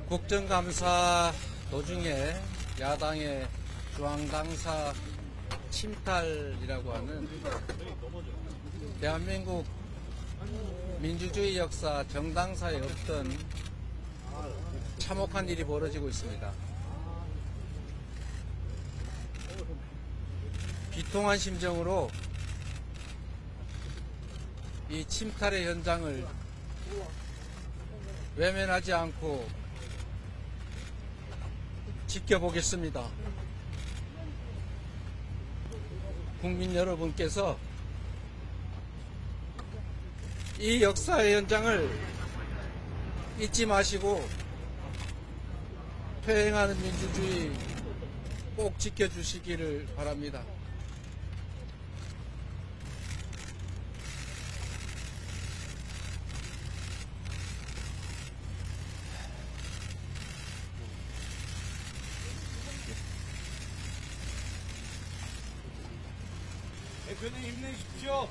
국정감사 도중에 야당의 중앙당사 침탈이라고 하는 대한민국 민주주의 역사 정당사에 없던 참혹한 일이 벌어지고 있습니다. 비통한 심정으로 이 침탈의 현장을 외면하지 않고 지켜보겠습니다. 국민 여러분께서 이 역사의 현장을 잊지 마시고 퇴행하는 민주주의 꼭 지켜주시기를 바랍니다. 대표님 힘내십시오.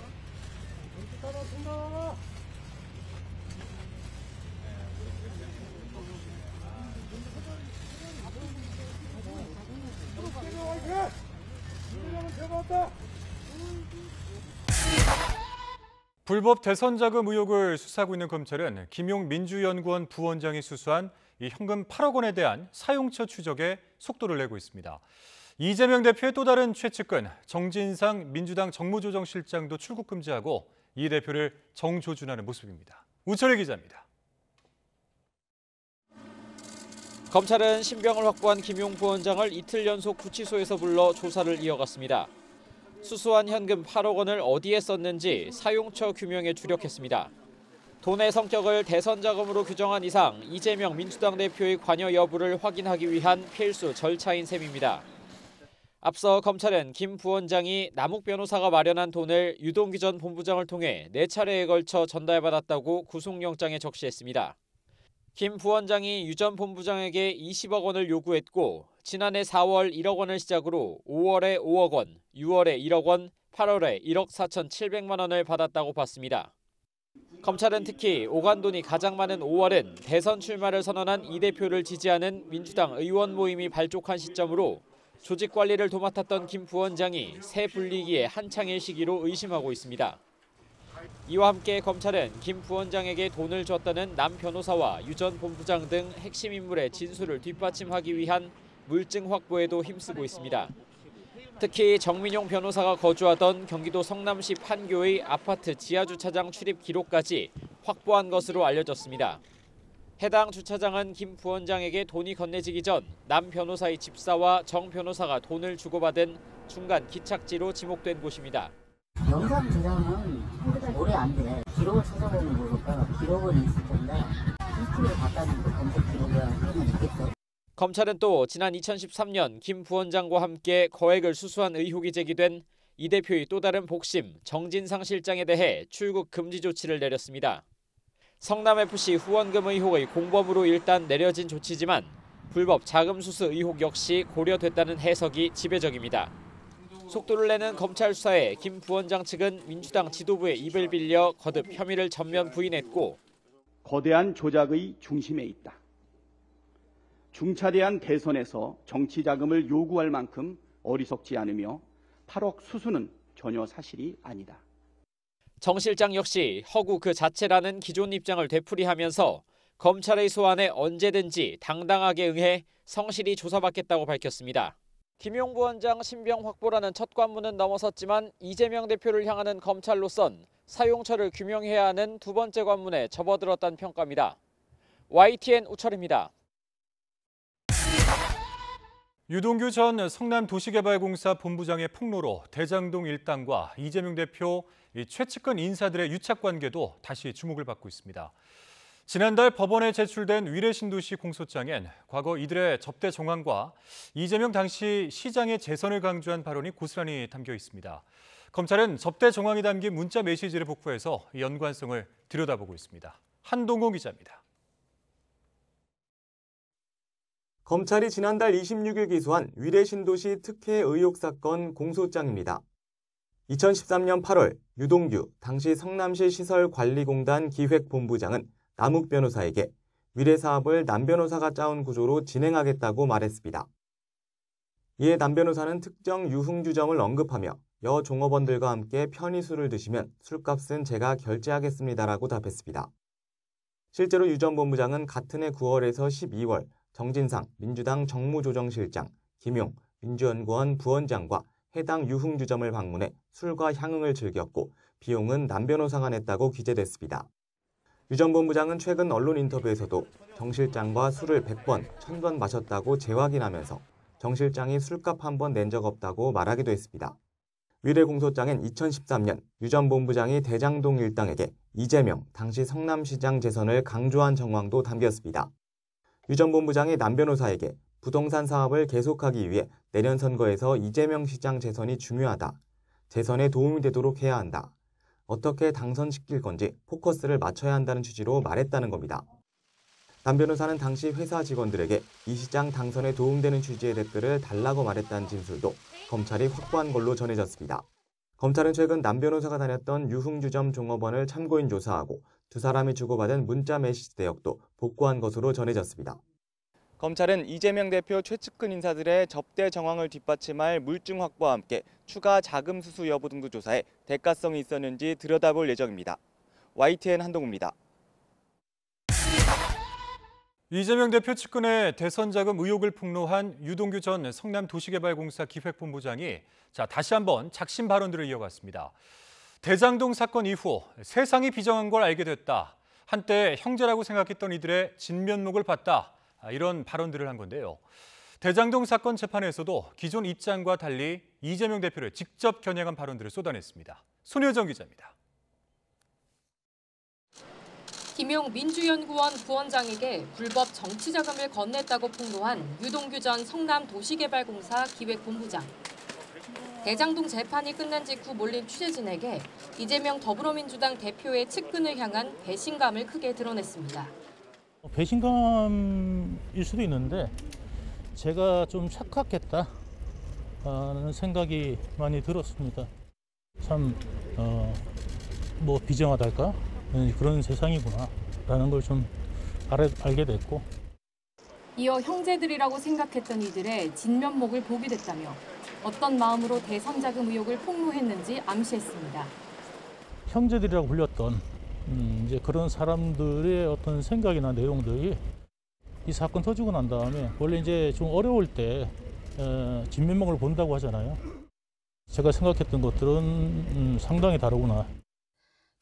불법 대선 자금 의혹을 수사하고 있는 검찰은 김용 민주연구원 부원장이 수수한 이 현금 8억 원에 대한 사용처 추적에 속도를 내고 있습니다. 이재명 대표의 또 다른 최측근 정진상 민주당 정무조정실장도 출국 금지하고 이 대표를 정조준하는 모습입니다. 우철의 기자입니다. 검찰은 신병을 확보한 김용 부원장을 이틀 연속 구치소에서 불러 조사를 이어갔습니다. 수수한 현금 8억 원을 어디에 썼는지 사용처 규명에 주력했습니다. 돈의 성격을 대선 자금으로 규정한 이상 이재명 민주당 대표의 관여 여부를 확인하기 위한 필수 절차인 셈입니다. 앞서 검찰은 김 부원장이 남욱 변호사가 마련한 돈을 유동규 전 본부장을 통해 4차례에 걸쳐 전달받았다고 구속영장에 적시했습니다. 김 부원장이 유 전 본부장에게 20억 원을 요구했고 지난해 4월 1억 원을 시작으로 5월에 5억 원, 6월에 1억 원, 8월에 1억 4,700만 원을 받았다고 봤습니다. 검찰은 특히 오간 돈이 가장 많은 5월은 대선 출마를 선언한 이 대표를 지지하는 민주당 의원 모임이 발족한 시점으로 조직 관리를 도맡았던 김 부원장이 새 불리기에 한창의 시기로 의심하고 있습니다. 이와 함께 검찰은 김 부원장에게 돈을 줬다는 남 변호사와 유 전 본부장 등 핵심 인물의 진술을 뒷받침하기 위한 물증 확보에도 힘쓰고 있습니다. 특히 정민용 변호사가 거주하던 경기도 성남시 판교의 아파트 지하주차장 출입 기록까지 확보한 것으로 알려졌습니다. 해당 주차장은 김 부원장에게 돈이 건네지기 전 남 변호사의 집사와 정 변호사가 돈을 주고받은 중간 기착지로 지목된 곳입니다. 영상 저장은 오래 안 돼. 기록을 찾아보는 거니까 기록은 있을 텐데 CCTV를 봤다는 그 검색 기록이랑 그러면 있겠어. 검찰은 또 지난 2013년 김 부원장과 함께 거액을 수수한 의혹이 제기된 이 대표의 또 다른 복심 정진상 실장에 대해 출국 금지 조치를 내렸습니다. 성남FC 후원금 의혹의 공범으로 일단 내려진 조치지만 불법 자금 수수 의혹 역시 고려됐다는 해석이 지배적입니다. 속도를 내는 검찰 수사에 김 부원장 측은 민주당 지도부의 입을 빌려 거듭 혐의를 전면 부인했고 거대한 조작의 중심에 있다. 중차대한 대선에서 정치 자금을 요구할 만큼 어리석지 않으며 8억 수수는 전혀 사실이 아니다. 정 실장 역시 허구 그 자체라는 기존 입장을 되풀이하면서 검찰의 소환에 언제든지 당당하게 응해 성실히 조사받겠다고 밝혔습니다. 김용 부원장 신병 확보라는 첫 관문은 넘어섰지만 이재명 대표를 향하는 검찰로선 사용처를 규명해야 하는 두 번째 관문에 접어들었다는 평가입니다. YTN 우철입니다. 유동규 전 성남도시개발공사 본부장의 폭로로 대장동 일당과 이재명 대표 최측근 인사들의 유착 관계도 다시 주목을 받고 있습니다. 지난달 법원에 제출된 위례신도시 공소장엔 과거 이들의 접대 정황과 이재명 당시 시장의 재선을 강조한 발언이 고스란히 담겨 있습니다. 검찰은 접대 정황이 담긴 문자 메시지를 복구해서 연관성을 들여다보고 있습니다. 한동호 기자입니다. 검찰이 지난달 26일 기소한 위례신도시 특혜 의혹 사건 공소장입니다. 2013년 8월 유동규 당시 성남시 시설관리공단 기획본부장은 남욱 변호사에게 위례 사업을 남 변호사가 짜온 구조로 진행하겠다고 말했습니다. 이에 남 변호사는 특정 유흥주점을 언급하며 여 종업원들과 함께 편히 술을 드시면 술값은 제가 결제하겠습니다라고 답했습니다. 실제로 유 전 본부장은 같은 해 9월에서 12월 정진상 민주당 정무조정실장, 김용 민주연구원 부원장과 해당 유흥주점을 방문해 술과 향응을 즐겼고 비용은 남 변호사가 냈다고 기재됐습니다. 유 전 본부장은 최근 언론 인터뷰에서도 정 실장과 술을 100번, 1000번 마셨다고 재확인하면서 정 실장이 술값 한 번 낸 적 없다고 말하기도 했습니다. 위례 공소장엔 2013년 유 전 본부장이 대장동 일당에게 이재명 당시 성남시장 재선을 강조한 정황도 담겼습니다. 유 전 본부장이 남 변호사에게 부동산 사업을 계속하기 위해 내년 선거에서 이재명 시장 재선이 중요하다. 재선에 도움이 되도록 해야 한다. 어떻게 당선시킬 건지 포커스를 맞춰야 한다는 취지로 말했다는 겁니다. 남 변호사는 당시 회사 직원들에게 이 시장 당선에 도움되는 취지의 댓글을 달라고 말했다는 진술도 검찰이 확보한 걸로 전해졌습니다. 검찰은 최근 남 변호사가 다녔던 유흥주점 종업원을 참고인 조사하고 두 사람이 주고받은 문자 메시지 내역도 복구한 것으로 전해졌습니다. 검찰은 이재명 대표 최측근 인사들의 접대 정황을 뒷받침할 물증 확보와 함께 추가 자금 수수 여부 등도 조사해 대가성이 있었는지 들여다볼 예정입니다. YTN 한동우입니다. 이재명 대표 측근의 대선 자금 의혹을 폭로한 유동규 전 성남도시개발공사 기획본부장이 다시 한번 작심 발언들을 이어갔습니다. 대장동 사건 이후 세상이 비정한 걸 알게 됐다. 한때 형제라고 생각했던 이들의 진면목을 봤다. 이런 발언들을 한 건데요. 대장동 사건 재판에서도 기존 입장과 달리 이재명 대표를 직접 겨냥한 발언들을 쏟아냈습니다. 손효정 기자입니다. 김용 민주연구원 부원장에게 불법 정치자금을 건넸다고 폭로한 유동규 전 성남도시개발공사 기획본부장. 대장동 재판이 끝난 직후 몰린 취재진에게 이재명 더불어민주당 대표의 측근을 향한 배신감을 크게 드러냈습니다. 배신감일 수도 있는데 제가 좀 착각했다는 생각이 많이 들었습니다. 참 비정하달까? 그런 세상이구나 라는 걸 좀 알게 됐고. 이어 형제들이라고 생각했던 이들의 진면목을 보게 됐다며 어떤 마음으로 대선자금 의혹을 폭로했는지 암시했습니다. 형제들이라고 불렸던 이제 그런 사람들의 어떤 생각이나 내용들이 이 사건 터지고 난 다음에 원래 이제 좀 어려울 때 진면목을 본다고 하잖아요. 제가 생각했던 것들은 상당히 다르구나.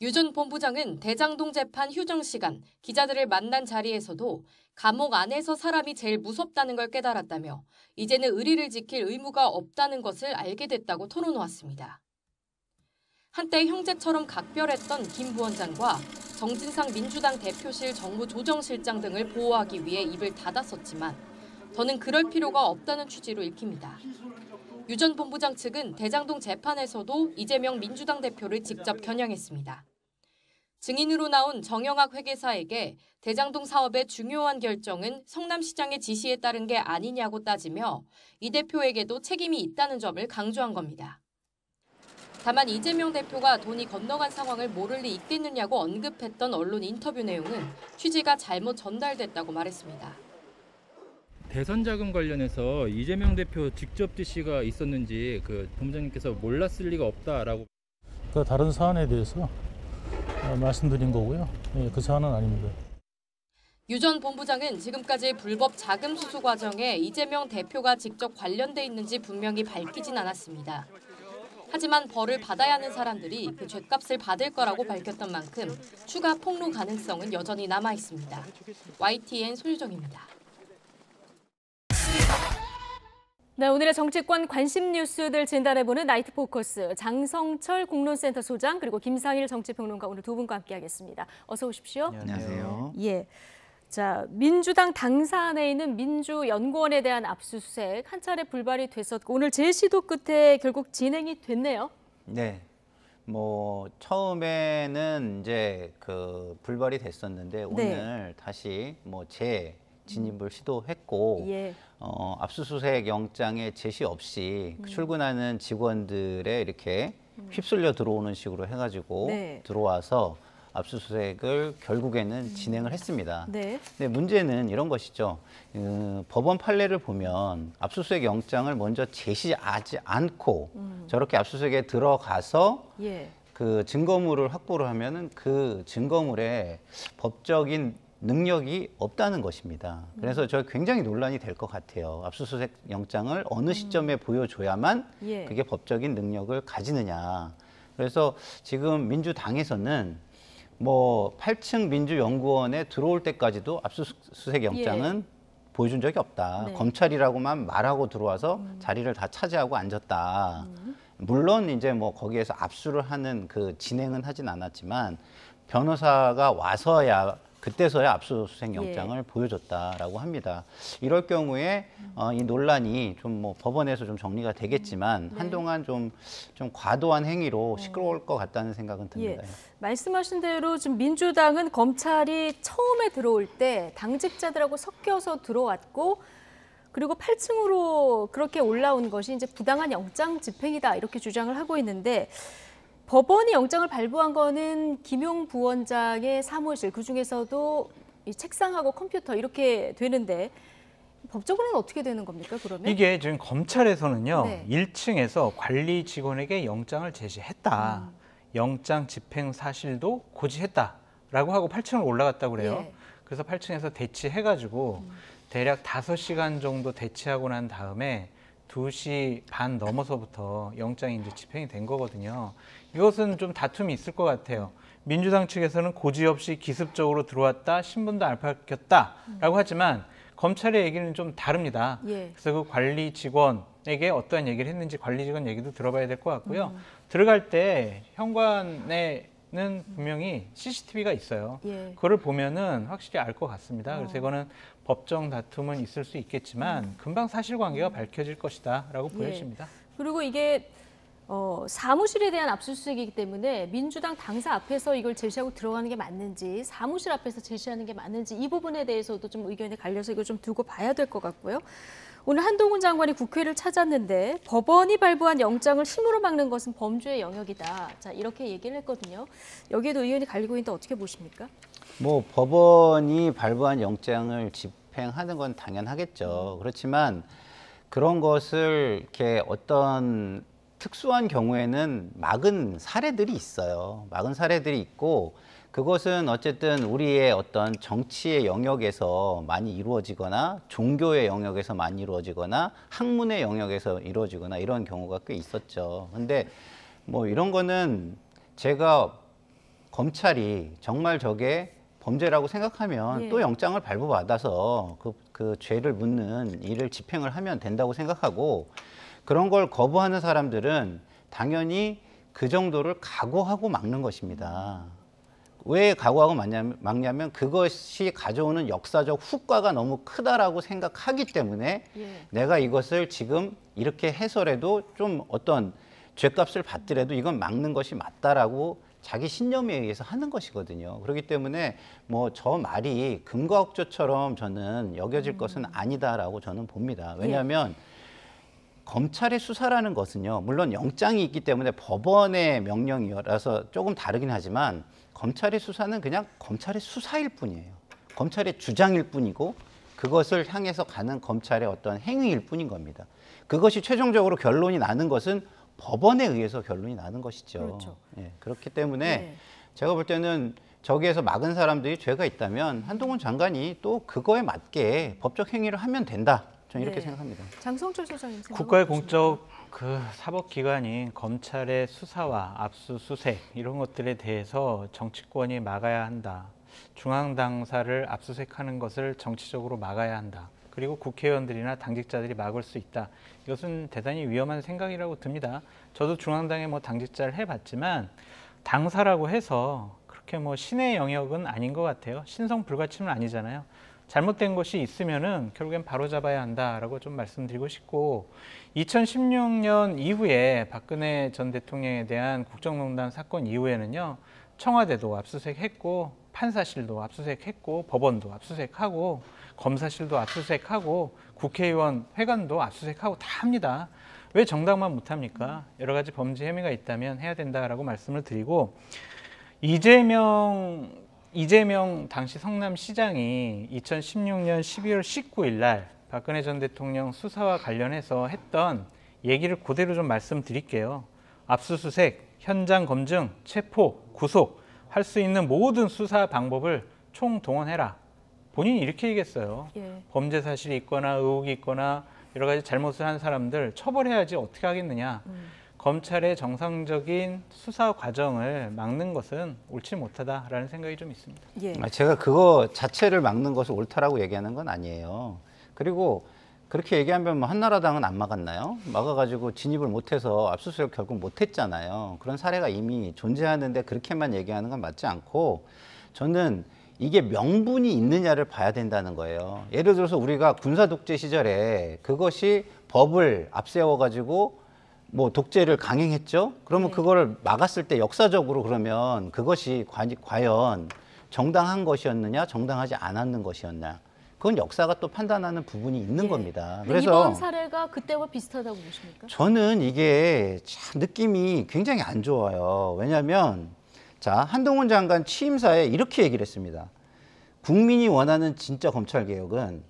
유 전 본부장은 대장동 재판 휴정 시간 기자들을 만난 자리에서도 감옥 안에서 사람이 제일 무섭다는 걸 깨달았다며 이제는 의리를 지킬 의무가 없다는 것을 알게 됐다고 토로놓았습니다. 한때 형제처럼 각별했던 김 부원장과 정진상 민주당 대표실 정무조정실장 등을 보호하기 위해 입을 닫았었지만 더는 그럴 필요가 없다는 취지로 읽힙니다. 유 전 본부장 측은 대장동 재판에서도 이재명 민주당 대표를 직접 겨냥했습니다. 증인으로 나온 정영학 회계사에게 대장동 사업의 중요한 결정은 성남시장의 지시에 따른 게 아니냐고 따지며 이 대표에게도 책임이 있다는 점을 강조한 겁니다. 다만 이재명 대표가 돈이 건너간 상황을 모를 리 있겠느냐고 언급했던 언론 인터뷰 내용은 취지가 잘못 전달됐다고 말했습니다. 대선 자금 관련해서 이재명 대표 직접 지시가 있었는지 본부장님께서 몰랐을 리가 없다라고. 다른 사안에 대해서 말씀드린 거고요. 그 사안은 아닙니다. 유 전 본부장은 지금까지 불법 자금 수수 과정에 이재명 대표가 직접 관련돼 있는지 분명히 밝히진 않았습니다. 하지만 벌을 받아야 하는 사람들이 그 죗값을 받을 거라고 밝혔던 만큼 추가 폭로 가능성은 여전히 남아 있습니다. YTN 손유정입니다. 네, 오늘의 정치권 관심 뉴스들 진단해보는 나이트 포커스 장성철 공론센터 소장 그리고 김상일 정치평론가 오늘 두 분과 함께하겠습니다. 어서 오십시오. 안녕하세요. 예. 자, 민주당 당사안에 있는 민주연구원에 대한 압수수색 한 차례 불발이 됐었고 오늘 재시도 끝에 결국 진행이 됐네요. 네. 처음에는 이제 불발이 됐었는데 오늘 다시 재진입을 시도했고 압수수색 영장에 제시 없이 출근하는 직원들의 이렇게 휩쓸려 들어오는 식으로 해가지고 들어와서 압수수색을 결국에는 진행을 했습니다. 네. 근데 문제는 이런 것이죠. 법원 판례를 보면 압수수색 영장을 먼저 제시하지 않고 저렇게 압수수색에 들어가서 예. 그 증거물을 확보를 하면은 그 증거물에 법적인 능력이 없다는 것입니다. 그래서 저 굉장히 논란이 될 것 같아요. 압수수색 영장을 어느 시점에 보여줘야만 예. 그게 법적인 능력을 가지느냐. 그래서 지금 민주당에서는 뭐 8층 민주연구원에 들어올 때까지도 압수수색 영장은 보여준 적이 없다. 네. 검찰이라고만 말하고 들어와서 자리를 다 차지하고 앉았다. 물론 이제 뭐 거기에서 압수를 하는 그 진행은 하진 않았지만 변호사가 와서야 그때서야 압수수색 영장을 보여줬다라고 합니다. 이럴 경우에 이 논란이 좀 뭐 법원에서 좀 정리가 되겠지만 한동안 좀 과도한 행위로 시끄러울 것 같다는 생각은 듭니다. 예. 말씀하신 대로 지금 민주당은 검찰이 처음에 들어올 때 당직자들하고 섞여서 들어왔고 그리고 8층으로 그렇게 올라온 것이 이제 부당한 영장 집행이다 이렇게 주장을 하고 있는데 법원이 영장을 발부한 거는 김용 부원장의 사무실, 그중에서도 이 책상하고 컴퓨터 이렇게 되는데 법적으로는 어떻게 되는 겁니까, 그러면? 이게 지금 검찰에서는요. 네. 1층에서 관리 직원에게 영장을 제시했다. 영장 집행 사실도 고지했다라고 하고 8층을 올라갔다고 그래요. 예. 그래서 8층에서 대치해가지고 대략 5시간 정도 대치하고 난 다음에 2시 반 넘어서부터 영장이 이제 집행이 된 거거든요. 이것은 좀 다툼이 있을 것 같아요. 민주당 측에서는 고지 없이 기습적으로 들어왔다, 신분도 안 밝혔다라고 하지만 검찰의 얘기는 좀 다릅니다. 예. 그래서 그 관리 직원에게 어떠한 얘기를 했는지 관리 직원 얘기도 들어봐야 될 것 같고요. 들어갈 때 현관에는 분명히 CCTV가 있어요. 예. 그거를 보면은 확실히 알 것 같습니다. 그래서 이거는 법정 다툼은 있을 수 있겠지만 금방 사실관계가 밝혀질 것이다라고 보여집니다. 그리고 이게 사무실에 대한 압수수색이기 때문에 민주당 당사 앞에서 이걸 제시하고 들어가는 게 맞는지 사무실 앞에서 제시하는 게 맞는지 이 부분에 대해서도 좀 의견이 갈려서 이걸 좀 두고 봐야 될 것 같고요. 오늘 한동훈 장관이 국회를 찾았는데 법원이 발부한 영장을 힘으로 막는 것은 범죄의 영역이다. 자, 이렇게 얘기를 했거든요. 여기에도 의견이 갈리고 있는데 어떻게 보십니까? 뭐 법원이 발부한 영장을 집행하는 건 당연하겠죠. 그렇지만 그런 것을 이렇게 어떤 특수한 경우에는 막은 사례들이 있어요. 막은 사례들이 있고 그것은 어쨌든 우리의 어떤 정치의 영역에서 많이 이루어지거나 종교의 영역에서 많이 이루어지거나 학문의 영역에서 이루어지거나 이런 경우가 꽤 있었죠. 근데 뭐 이런 거는 제가 검찰이 정말 저게 범죄라고 생각하면 또 영장을 발부받아서 그 죄를 묻는 일을 집행을 하면 된다고 생각하고 그런 걸 거부하는 사람들은 당연히 그 정도를 각오하고 막는 것입니다. 왜 각오하고 막냐면 그것이 가져오는 역사적 후과가 너무 크다라고 생각하기 때문에 내가 이것을 지금 이렇게 해서라도 좀 어떤 죗값을 받더라도 이건 막는 것이 맞다라고 자기 신념에 의해서 하는 것이거든요. 그렇기 때문에 뭐 저 말이 금과 억조처럼 저는 여겨질 것은 아니다라고 저는 봅니다. 왜냐하면 검찰의 수사라는 것은요. 물론 영장이 있기 때문에 법원의 명령이라서 조금 다르긴 하지만 검찰의 수사는 그냥 검찰의 수사일 뿐이에요. 검찰의 주장일 뿐이고 그것을 향해서 가는 검찰의 어떤 행위일 뿐인 겁니다. 그것이 최종적으로 결론이 나는 것은 법원에 의해서 결론이 나는 것이죠. 그렇죠. 예, 그렇기 때문에 제가 볼 때는 저기에서 막은 사람들이 죄가 있다면 한동훈 장관이 또 그거에 맞게 법적 행위를 하면 된다. 저는 이렇게 생각합니다. 장성철 소장님 국가의 공적 그 사법기관인 검찰의 수사와 압수수색 이런 것들에 대해서 정치권이 막아야 한다. 중앙당사를 압수수색하는 것을 정치적으로 막아야 한다. 그리고 국회의원들이나 당직자들이 막을 수 있다. 이것은 대단히 위험한 생각이라고 듭니다. 저도 중앙당에 뭐 당직자를 해봤지만 당사라고 해서 그렇게 뭐 신의 영역은 아닌 것 같아요. 신성 불가침은 아니잖아요. 잘못된 것이 있으면은 결국엔 바로잡아야 한다라고 좀 말씀드리고 싶고 2016년 이후에 박근혜 전 대통령에 대한 국정농단 사건 이후에는요. 청와대도 압수수색했고 판사실도 압수수색했고 법원도 압수수색하고 검사실도 압수수색하고 국회의원 회관도 압수수색하고 다 합니다. 왜 정당만 못합니까? 여러 가지 범죄 혐의가 있다면 해야 된다라고 말씀을 드리고 이재명 당시 성남시장이 2016년 12월 19일 날 박근혜 전 대통령 수사와 관련해서 했던 얘기를 그대로 좀 말씀드릴게요. 압수수색, 현장 검증, 체포, 구속 할 수 있는 모든 수사 방법을 총동원해라. 본인이 이렇게 얘기했어요. 예. 범죄 사실이 있거나 의혹이 있거나 여러 가지 잘못을 한 사람들 처벌해야지 어떻게 하겠느냐. 검찰의 정상적인 수사 과정을 막는 것은 옳지 못하다라는 생각이 좀 있습니다. 예. 제가 그거 자체를 막는 것을 옳다라고 얘기하는 건 아니에요. 그리고 그렇게 얘기하면 뭐 한나라당은 안 막았나요? 막아가지고 진입을 못해서 압수수색 결국 못했잖아요. 그런 사례가 이미 존재하는데 그렇게만 얘기하는 건 맞지 않고 저는 이게 명분이 있느냐를 봐야 된다는 거예요. 예를 들어서 우리가 군사 독재 시절에 그것이 법을 앞세워가지고 뭐 독재를 강행했죠. 그러면 그거를 막았을 때 역사적으로 그러면 그것이 과연 정당한 것이었느냐, 정당하지 않았는 것이었냐. 그건 역사가 또 판단하는 부분이 있는 겁니다. 그래서 이번 사례가 그때와 비슷하다고 보십니까? 저는 이게 참 느낌이 굉장히 안 좋아요. 왜냐하면 자, 한동훈 장관 취임사에 이렇게 얘기를 했습니다. 국민이 원하는 진짜 검찰개혁은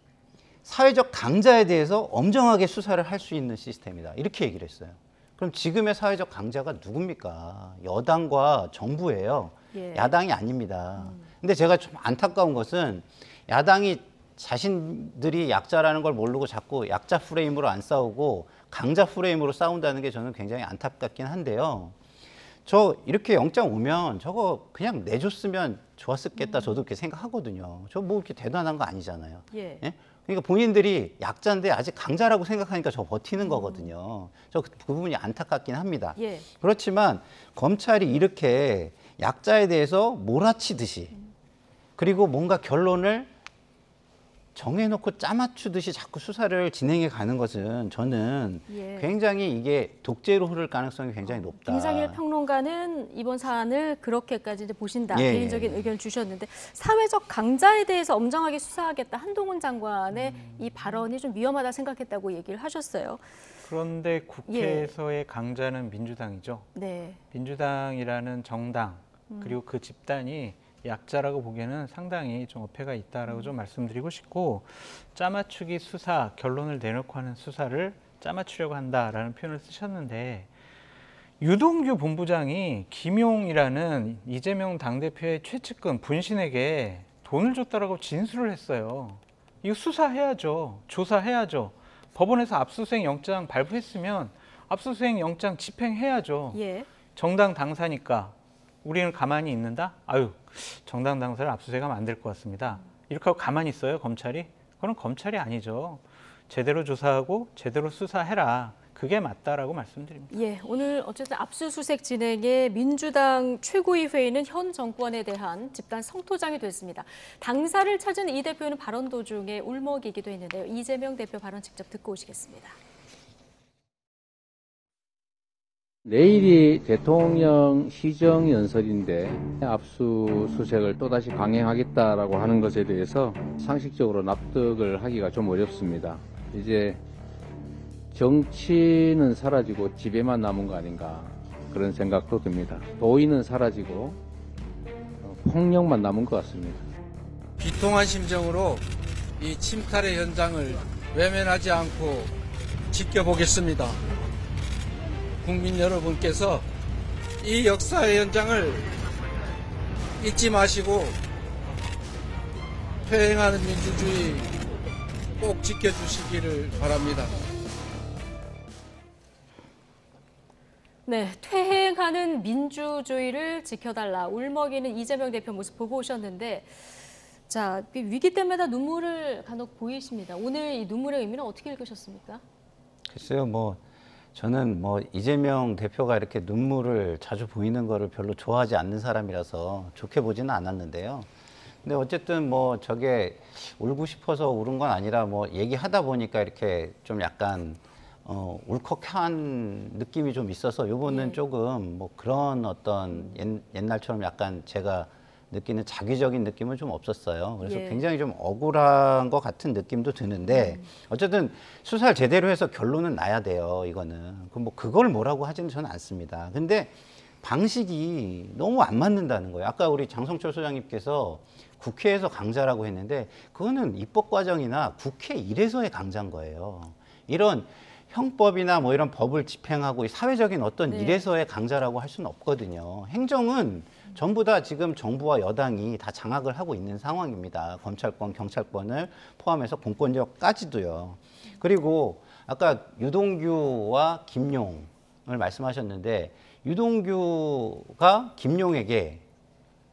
사회적 강자에 대해서 엄정하게 수사를 할 수 있는 시스템이다. 이렇게 얘기를 했어요. 그럼 지금의 사회적 강자가 누굽니까? 여당과 정부예요. 예. 야당이 아닙니다. 근데 제가 좀 안타까운 것은 야당이 자신들이 약자라는 걸 모르고 자꾸 약자 프레임으로 안 싸우고 강자 프레임으로 싸운다는 게 저는 굉장히 안타깝긴 한데요. 저 이렇게 영장 오면 저거 그냥 내줬으면 좋았겠다 저도 그렇게 생각하거든요. 저 뭐 이렇게 대단한 거 아니잖아요. 예. 예? 그러니까 본인들이 약자인데 아직 강자라고 생각하니까 저 버티는 거거든요. 저 그 부분이 안타깝긴 합니다. 예. 그렇지만 검찰이 이렇게 약자에 대해서 몰아치듯이 그리고 뭔가 결론을 정해놓고 짜맞추듯이 자꾸 수사를 진행해 가는 것은 저는 예. 굉장히 이게 독재로 흐를 가능성이 굉장히 높다. 김상일 평론가는 이번 사안을 그렇게까지 이제 보신다. 예. 개인적인 의견 주셨는데 사회적 강자에 대해서 엄정하게 수사하겠다. 한동훈 장관의 이 발언이 좀 위험하다 생각했다고 얘기를 하셨어요. 그런데 국회에서의 강자는 민주당이죠. 네. 민주당이라는 정당 그리고 그 집단이 약자라고 보기에는 상당히 좀 어폐가 있다라고 좀 말씀드리고 싶고 짜맞추기 수사, 결론을 내놓고 하는 수사를 짜맞추려고 한다라는 표현을 쓰셨는데 유동규 본부장이 김용이라는 이재명 당대표의 최측근 분신에게 돈을 줬다라고 진술을 했어요. 이거 수사해야죠. 조사해야죠. 법원에서 압수수색 영장 발부했으면 압수수색 영장 집행해야죠. 예. 정당 당사니까 우리는 가만히 있는다? 아유, 정당 당사를 압수수색하면 안 될 것 같습니다. 이렇게 하고 가만히 있어요, 검찰이? 그건 검찰이 아니죠. 제대로 조사하고 제대로 수사해라. 그게 맞다라고 말씀드립니다. 예, 오늘 어쨌든 압수수색 진행에 민주당 최고위 회의는 현 정권에 대한 집단 성토장이 됐습니다. 당사를 찾은 이 대표는 발언 도중에 울먹이기도 했는데요. 이재명 대표 발언 직접 듣고 오시겠습니다. 내일이 대통령 시정연설인데 압수수색을 또다시 강행하겠다라고 하는 것에 대해서 상식적으로 납득을 하기가 좀 어렵습니다. 이제 정치는 사라지고 지배만 남은 거 아닌가 그런 생각도 듭니다. 도의는 사라지고 폭력만 남은 것 같습니다. 비통한 심정으로 이 침탈의 현장을 외면하지 않고 지켜보겠습니다. 국민 여러분께서 이 역사의 현장을 잊지 마시고 퇴행하는 민주주의 꼭 지켜주시기를 바랍니다. 네, 퇴행하는 민주주의를 지켜달라. 울먹이는 이재명 대표 모습 보고 오셨는데 자, 위기 때마다 눈물을 간혹 보이십니다. 오늘 이 눈물의 의미는 어떻게 읽으셨습니까? 글쎄요, 저는 이재명 대표가 이렇게 눈물을 자주 보이는 거를 별로 좋아하지 않는 사람이라서 좋게 보지는 않았는데요. 근데 어쨌든 저게 울고 싶어서 울은 건 아니라 얘기하다 보니까 이렇게 좀 약간 울컥한 느낌이 좀 있어서 요번은 조금 그런 어떤 옛날처럼 약간 제가 느끼는 자기적인 느낌은 좀 없었어요. 그래서 굉장히 좀 억울한 것 같은 느낌도 드는데 어쨌든 수사를 제대로 해서 결론은 나야 돼요. 이거는 그걸 뭐라고 하지는 저는 않습니다. 근데 방식이 너무 안 맞는다는 거예요. 아까 우리 장성철 소장님께서 국회에서 강자라고 했는데 그거는 입법 과정이나 국회 일에서의 강자인 거예요. 이런 형법이나 뭐 이런 법을 집행하고 사회적인 어떤 일에서의 강자라고 할 수는 없거든요. 행정은 전부 다 지금 정부와 여당이 다 장악을 하고 있는 상황입니다. 검찰권, 경찰권을 포함해서 공권력까지도요. 그리고 아까 유동규와 김용을 말씀하셨는데 유동규가 김용에게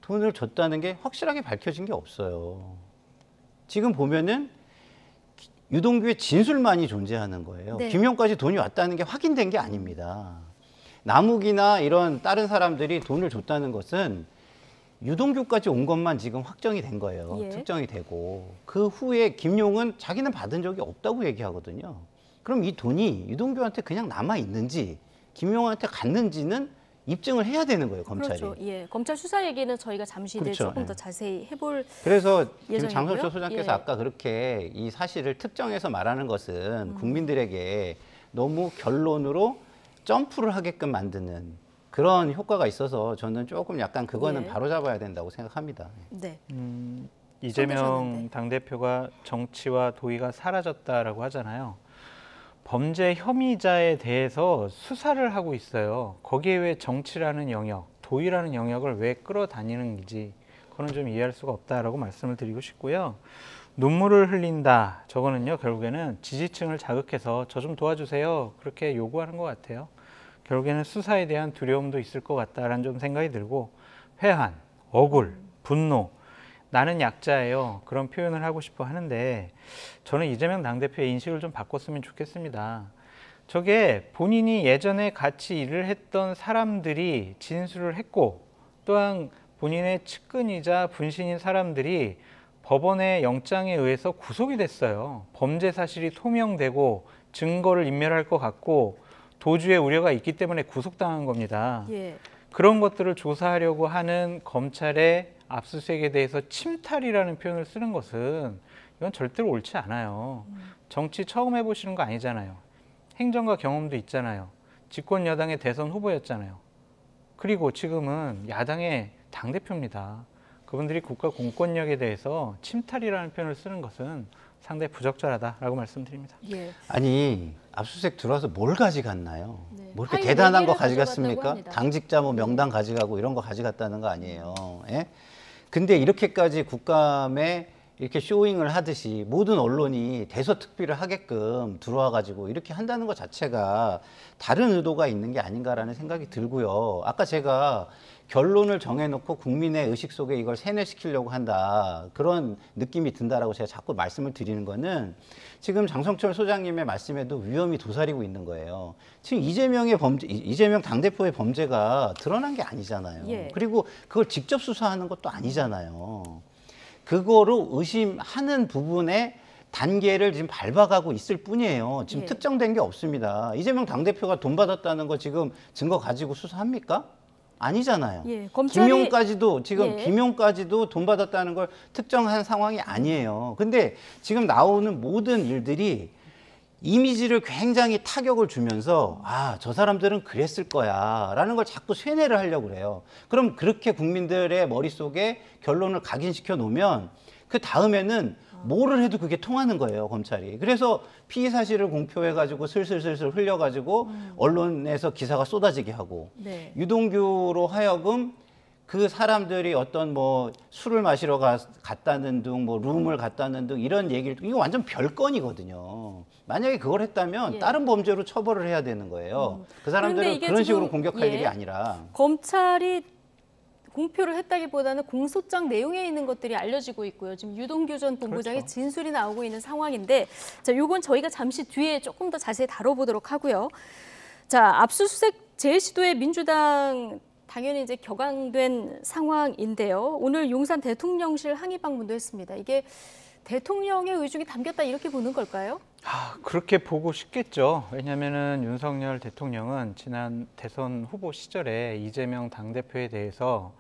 돈을 줬다는 게 확실하게 밝혀진 게 없어요. 지금 보면은 유동규의 진술만이 존재하는 거예요. 네. 김용까지 돈이 왔다는 게 확인된 게 아닙니다. 남욱이나 이런 다른 사람들이 돈을 줬다는 것은 유동규까지 온 것만 지금 확정이 된 거예요. 예. 특정이 되고. 그 후에 김용은 자기는 받은 적이 없다고 얘기하거든요. 그럼 이 돈이 유동규한테 그냥 남아 있는지 김용한테 갔는지는 입증을 해야 되는 거예요, 검찰이. 그렇죠. 예. 검찰 수사 얘기는 저희가 잠시 뒤에 그렇죠. 조금 더 자세히 해볼 그래서 지금 예정이고요. 장성철 소장께서 예. 아까 그렇게 이 사실을 특정해서 말하는 것은 국민들에게 너무 결론으로 점프를 하게끔 만드는 그런 효과가 있어서 저는 조금 약간 그거는 예. 바로잡아야 된다고 생각합니다. 네. 이재명 당대표가 정치와 도의가 사라졌다라고 하잖아요. 범죄 혐의자에 대해서 수사를 하고 있어요. 거기에 왜 정치라는 영역, 도의라는 영역을 왜 끌어다니는지 그거는 좀 이해할 수가 없다라고 말씀을 드리고 싶고요. 눈물을 흘린다. 저거는요, 결국에는 지지층을 자극해서 저 좀 도와주세요. 그렇게 요구하는 것 같아요. 결국에는 수사에 대한 두려움도 있을 것 같다라는 좀 생각이 들고 회한, 억울, 분노, 나는 약자예요. 그런 표현을 하고 싶어 하는데 저는 이재명 당대표의 인식을 좀 바꿨으면 좋겠습니다. 저게 본인이 예전에 같이 일을 했던 사람들이 진술을 했고 또한 본인의 측근이자 분신인 사람들이 법원의 영장에 의해서 구속이 됐어요. 범죄 사실이 소명되고 증거를 인멸할 것 같고 도주의 우려가 있기 때문에 구속당한 겁니다. 예. 그런 것들을 조사하려고 하는 검찰의 압수수색에 대해서 침탈이라는 표현을 쓰는 것은 이건 절대로 옳지 않아요. 정치 처음 해보시는 거 아니잖아요. 행정가 경험도 있잖아요. 집권 여당의 대선 후보였잖아요. 그리고 지금은 야당의 당대표입니다. 그분들이 국가 공권력에 대해서 침탈이라는 표현을 쓰는 것은 상당히 부적절하다라고 말씀드립니다. 예. 아니 압수수색 들어와서 뭘 가져갔나요? 네. 뭐 이렇게 파일 대단한 거 4개를 가져갔다고 가져갔습니까? 합니다. 당직자 뭐 명단 가져가고 이런 거 가져갔다는 거 아니에요. 예? 근데 이렇게까지 국감에 이렇게 쇼잉을 하듯이 모든 언론이 대서특필을 하게끔 들어와 가지고 이렇게 한다는 것 자체가 다른 의도가 있는 게 아닌가라는 생각이 들고요. 아까 제가 결론을 정해놓고 국민의 의식 속에 이걸 세뇌시키려고 한다. 그런 느낌이 든다라고 제가 자꾸 말씀을 드리는 거는 지금 장성철 소장님의 말씀에도 위험이 도사리고 있는 거예요. 지금 이재명 당대표의 범죄가 드러난 게 아니잖아요. 예. 그리고 그걸 직접 수사하는 것도 아니잖아요. 그거로 의심하는 부분에 단계를 지금 밟아가고 있을 뿐이에요. 지금 예. 특정된 게 없습니다. 이재명 당대표가 돈 받았다는 거 지금 증거 가지고 수사합니까? 아니잖아요. 예, 검찰이 김용까지도 지금 예. 김용까지도 돈 받았다는 걸 특정한 상황이 아니에요. 근데 지금 나오는 모든 일들이 이미지를 굉장히 타격을 주면서 아, 저 사람들은 그랬을 거야 라는 걸 자꾸 쇠뇌를 하려고 그래요. 그럼 그렇게 국민들의 머릿속에 결론을 각인시켜 놓으면 그 다음에는 뭐를 해도 그게 통하는 거예요, 검찰이. 그래서 피의 사실을 공표해가지고 슬슬슬슬 흘려가지고 언론에서 기사가 쏟아지게 하고 네. 유동규로 하여금 그 사람들이 어떤 뭐 술을 마시러 갔다는 등 뭐 룸을 갔다는 등 이런 얘기를 이거 완전 별건이거든요. 만약에 그걸 했다면 예. 다른 범죄로 처벌을 해야 되는 거예요. 그 그런데 사람들은 이게 그런 지금, 식으로 공격할 예. 일이 아니라. 검찰이 공표를 했다기보다는 공소장 내용에 있는 것들이 알려지고 있고요. 지금 유동규 전 본부장의 그렇죠. 진술이 나오고 있는 상황인데, 자, 요건 저희가 잠시 뒤에 조금 더 자세히 다뤄보도록 하고요. 자, 압수수색 재시도에 민주당 당연히 이제 격앙된 상황인데요. 오늘 용산 대통령실 항의 방문도 했습니다. 이게 대통령의 의중이 담겼다 이렇게 보는 걸까요? 그렇게 보고 싶겠죠. 왜냐하면은 윤석열 대통령은 지난 대선 후보 시절에 이재명 당대표에 대해서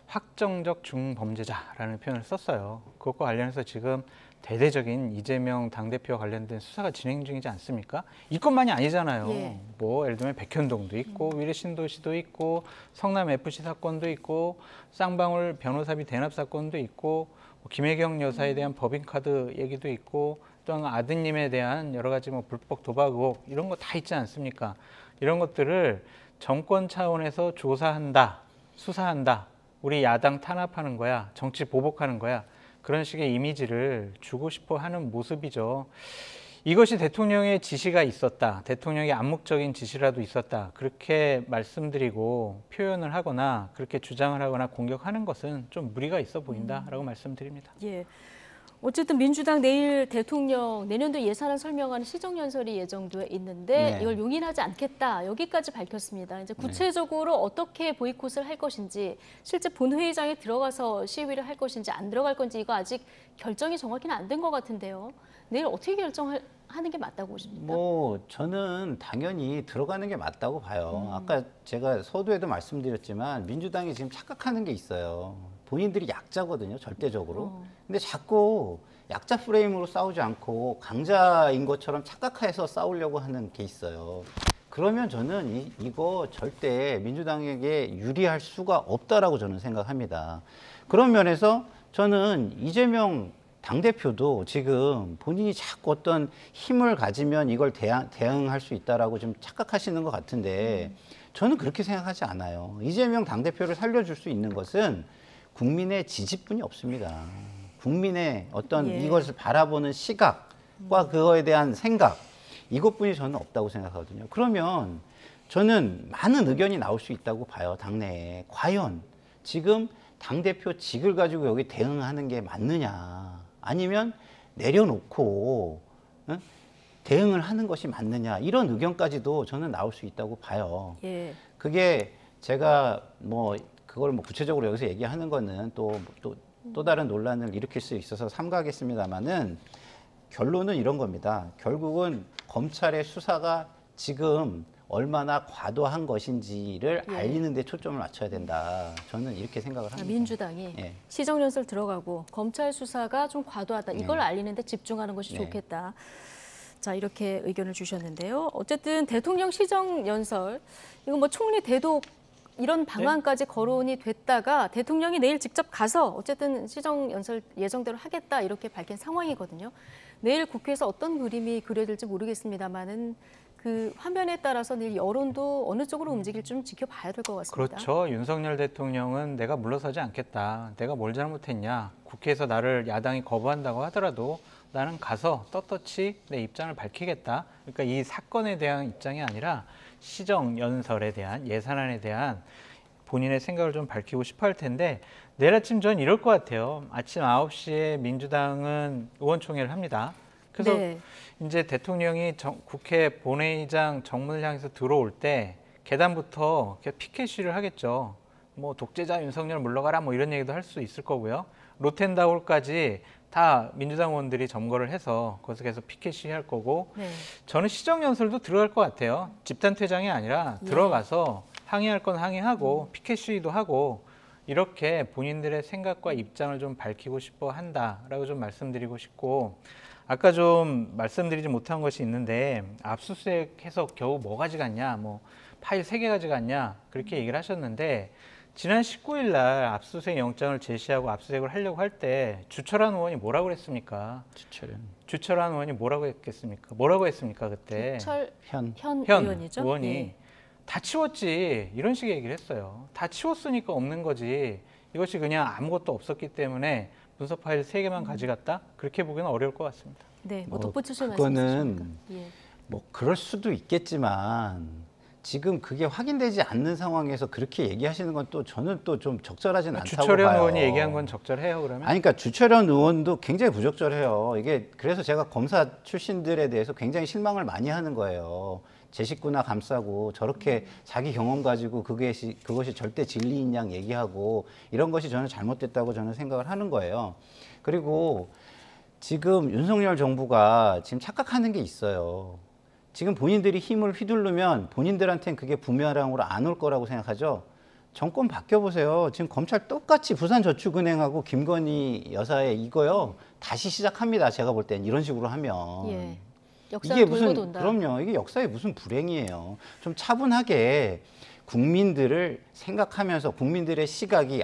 확정적 중범죄자라는 표현을 썼어요. 그것과 관련해서 지금 대대적인 이재명 당대표와 관련된 수사가 진행 중이지 않습니까? 이것만이 아니잖아요. 예. 뭐 예를 들면 백현동도 있고 위례신도시도 있고 성남FC 사건도 있고 쌍방울 변호사비 대납 사건도 있고 김혜경 여사에 대한 법인카드 얘기도 있고 또한 아드님에 대한 여러 가지 뭐 불법 도박 의혹 이런 거 다 있지 않습니까? 이런 것들을 정권 차원에서 조사한다, 수사한다, 우리 야당 탄압하는 거야, 정치 보복하는 거야. 그런 식의 이미지를 주고 싶어 하는 모습이죠. 이것이 대통령의 지시가 있었다, 대통령의 암묵적인 지시라도 있었다, 그렇게 말씀드리고 표현을 하거나 그렇게 주장을 하거나 공격하는 것은 좀 무리가 있어 보인다라고 말씀드립니다. 예. 어쨌든 민주당 내일 대통령 내년도 예산안 설명하는 시정연설이 예정돼 있는데 네. 이걸 용인하지 않겠다 여기까지 밝혔습니다. 이제 구체적으로 어떻게 보이콧을 할 것인지 실제 본회의장에 들어가서 시위를 할 것인지 안 들어갈 건지 이거 아직 결정이 정확히는 안 된 것 같은데요. 내일 어떻게 결정하는 게 맞다고 보십니까? 뭐 저는 당연히 들어가는 게 맞다고 봐요. 아까 제가 서두에도 말씀드렸지만 민주당이 지금 착각하는 게 있어요. 본인들이 약자거든요, 절대적으로. 근데 자꾸 약자 프레임으로 싸우지 않고 강자인 것처럼 착각해서 싸우려고 하는 게 있어요. 그러면 저는 이거 절대 민주당에게 유리할 수가 없다라고 저는 생각합니다. 그런 면에서 저는 이재명 당대표도 지금 본인이 자꾸 어떤 힘을 가지면 이걸 대응할 수 있다라고 좀 착각하시는 것 같은데 저는 그렇게 생각하지 않아요. 이재명 당대표를 살려줄 수 있는 것은 국민의 지지뿐이 없습니다. 국민의 어떤 이것을 바라보는 시각과 그거에 대한 생각, 이것뿐이 저는 없다고 생각하거든요. 그러면 저는 많은 의견이 나올 수 있다고 봐요, 당내에. 과연 지금 당대표직을 가지고 여기 대응하는 게 맞느냐, 아니면 내려놓고 대응을 하는 것이 맞느냐, 이런 의견까지도 저는 나올 수 있다고 봐요. 예. 그게 제가 그걸 구체적으로 여기서 얘기하는 거는 또 다른 논란을 일으킬 수 있어서 삼가하겠습니다만은 결론은 이런 겁니다. 결국은 검찰의 수사가 지금 얼마나 과도한 것인지를 알리는 데 초점을 맞춰야 된다. 저는 이렇게 생각을 합니다. 민주당이 시정연설 들어가고 검찰 수사가 좀 과도하다. 이걸 알리는 데 집중하는 것이 좋겠다. 자, 이렇게 의견을 주셨는데요. 어쨌든 대통령 시정연설, 이거 뭐 총리 대독 이런 방안까지 거론이 됐다가 대통령이 내일 직접 가서 어쨌든 시정연설 예정대로 하겠다 이렇게 밝힌 상황이거든요. 내일 국회에서 어떤 그림이 그려질지 모르겠습니다만은 그 화면에 따라서 내일 여론도 어느 쪽으로 움직일지 좀 지켜봐야 될 것 같습니다. 그렇죠. 윤석열 대통령은 내가 물러서지 않겠다. 내가 뭘 잘못했냐. 국회에서 나를 야당이 거부한다고 하더라도 나는 가서 떳떳이 내 입장을 밝히겠다. 그러니까 이 사건에 대한 입장이 아니라 시정연설에 대한, 예산안에 대한 본인의 생각을 좀 밝히고 싶어 할 텐데 내일 아침 전 이럴 것 같아요. 아침 9시에 민주당은 의원총회를 합니다. 그래서 이제 대통령이 국회 본회의장 정문을 향해서 들어올 때 계단부터 피켓 시위를 하겠죠. 뭐 독재자 윤석열 물러가라 뭐 이런 얘기도 할 수 있을 거고요. 로텐다홀까지 다 민주당 의원들이 점거를 해서 거기서 계속 피켓 시위할 거고 저는 시정연설도 들어갈 것 같아요. 집단 퇴장이 아니라 들어가서 항의할 건 항의하고 피켓 시위도 하고 이렇게 본인들의 생각과 입장을 좀 밝히고 싶어 한다라고 좀 말씀드리고 싶고 아까 좀 말씀드리지 못한 것이 있는데 압수수색해서 겨우 뭐 가져갔냐, 뭐 파일 3개 가져갔냐 그렇게 얘기를 하셨는데 지난 19일 날 압수수색 영장을 제시하고 압수수색을 하려고 할 때 주철한 의원이 뭐라고 그랬습니까? 주철한 의원이 뭐라고 했겠습니까? 뭐라고 했습니까 그때? 주철현 의원이죠? 의원이 다 치웠지 이런 식의 얘기를 했어요. 다 치웠으니까 없는 거지. 이것이 그냥 아무것도 없었기 때문에 문서 파일 3개만 가져갔다? 그렇게 보기는 어려울 것 같습니다. 네, 뭐 덧붙이실 말씀 있으십니까? 뭐 그럴 수도 있겠지만 지금 그게 확인되지 않는 상황에서 그렇게 얘기하시는 건 또 저는 또 좀 적절하진 않다고 봐요. 주철현 의원이 얘기한 건 적절해요, 그러면? 아니, 그러니까 주철현 의원도 굉장히 부적절해요. 이게 그래서 제가 검사 출신들에 대해서 굉장히 실망을 많이 하는 거예요. 제 식구나 감싸고 저렇게 자기 경험 가지고 그것이 절대 진리인 양 얘기하고 이런 것이 저는 잘못됐다고 저는 생각을 하는 거예요. 그리고 지금 윤석열 정부가 지금 착각하는 게 있어요. 지금 본인들이 힘을 휘두르면 본인들한테는 그게 부메랑으로 안 올 거라고 생각하죠. 정권 바뀌어보세요. 지금 검찰 똑같이 부산저축은행하고 김건희 여사의 이거요. 다시 시작합니다. 제가 볼 땐 이런 식으로 하면. 예. 이게 무슨, 그럼요. 이게 역사의 무슨 불행이에요. 좀 차분하게 국민들을 생각하면서 국민들의 시각이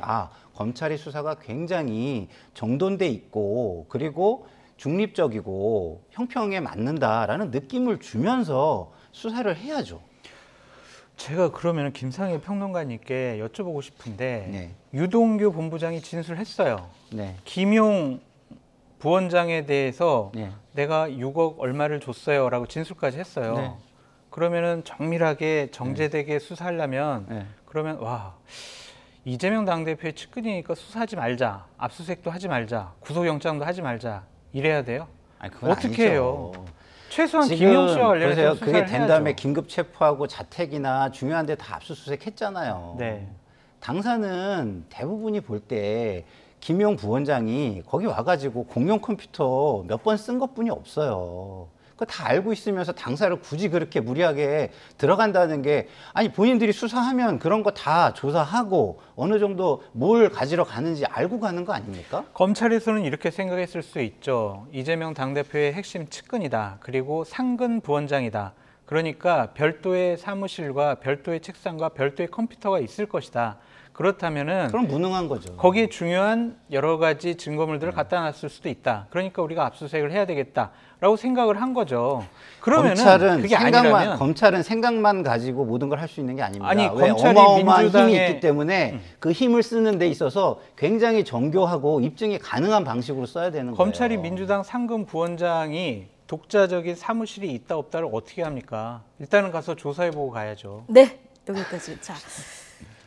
검찰의 수사가 굉장히 정돈돼 있고 그리고 중립적이고 형평에 맞는다라는 느낌을 주면서 수사를 해야죠. 제가 그러면 김상희 평론가님께 여쭤보고 싶은데 유동규 본부장이 진술했어요. 김용 부원장에 대해서 내가 6억 얼마를 줬어요라고 진술까지 했어요. 그러면은 정밀하게 정제되게 수사하려면 그러면 이재명 당대표의 측근이니까 수사하지 말자, 압수수색도 하지 말자, 구속영장도 하지 말자 이래야 돼요? 어떻게 해요? 최소한 김용 씨와 관련해서 수사를 그게 된 다음에 해야죠. 긴급 체포하고 자택이나 중요한 데 다 압수수색 했잖아요. 당사는 대부분이 볼 때 김용 부원장이 거기 와가지고 공용 컴퓨터 몇 번 쓴 것뿐이 없어요. 그거 다 알고 있으면서 당사를 굳이 그렇게 무리하게 들어간다는 게 아니 본인들이 수사하면 그런 거 다 조사하고 어느 정도 뭘 가지러 가는지 알고 가는 거 아닙니까? 검찰에서는 이렇게 생각했을 수 있죠. 이재명 당대표의 핵심 측근이다. 그리고 상근 부원장이다. 그러니까 별도의 사무실과 별도의 책상과 별도의 컴퓨터가 있을 것이다. 그렇다면은 그럼 무능한 거죠. 거기에 중요한 여러 가지 증거물들을 갖다 놨을 수도 있다. 그러니까 우리가 압수수색을 해야 되겠다라고 생각을 한 거죠. 그러면은 그게 아니라면 검찰은 생각만 가지고 모든 걸 할 수 있는 게 아닙니다. 아니, 왜? 검찰이 어마어마한 민주당의 힘이 있기 때문에 그 힘을 쓰는 데 있어서 굉장히 정교하고 입증이 가능한 방식으로 써야 되는 검찰이 거예요. 민주당 상근 부원장이 독자적인 사무실이 있다 없다를 어떻게 합니까? 일단은 가서 조사해보고 가야죠. 네, 여기까지. 자,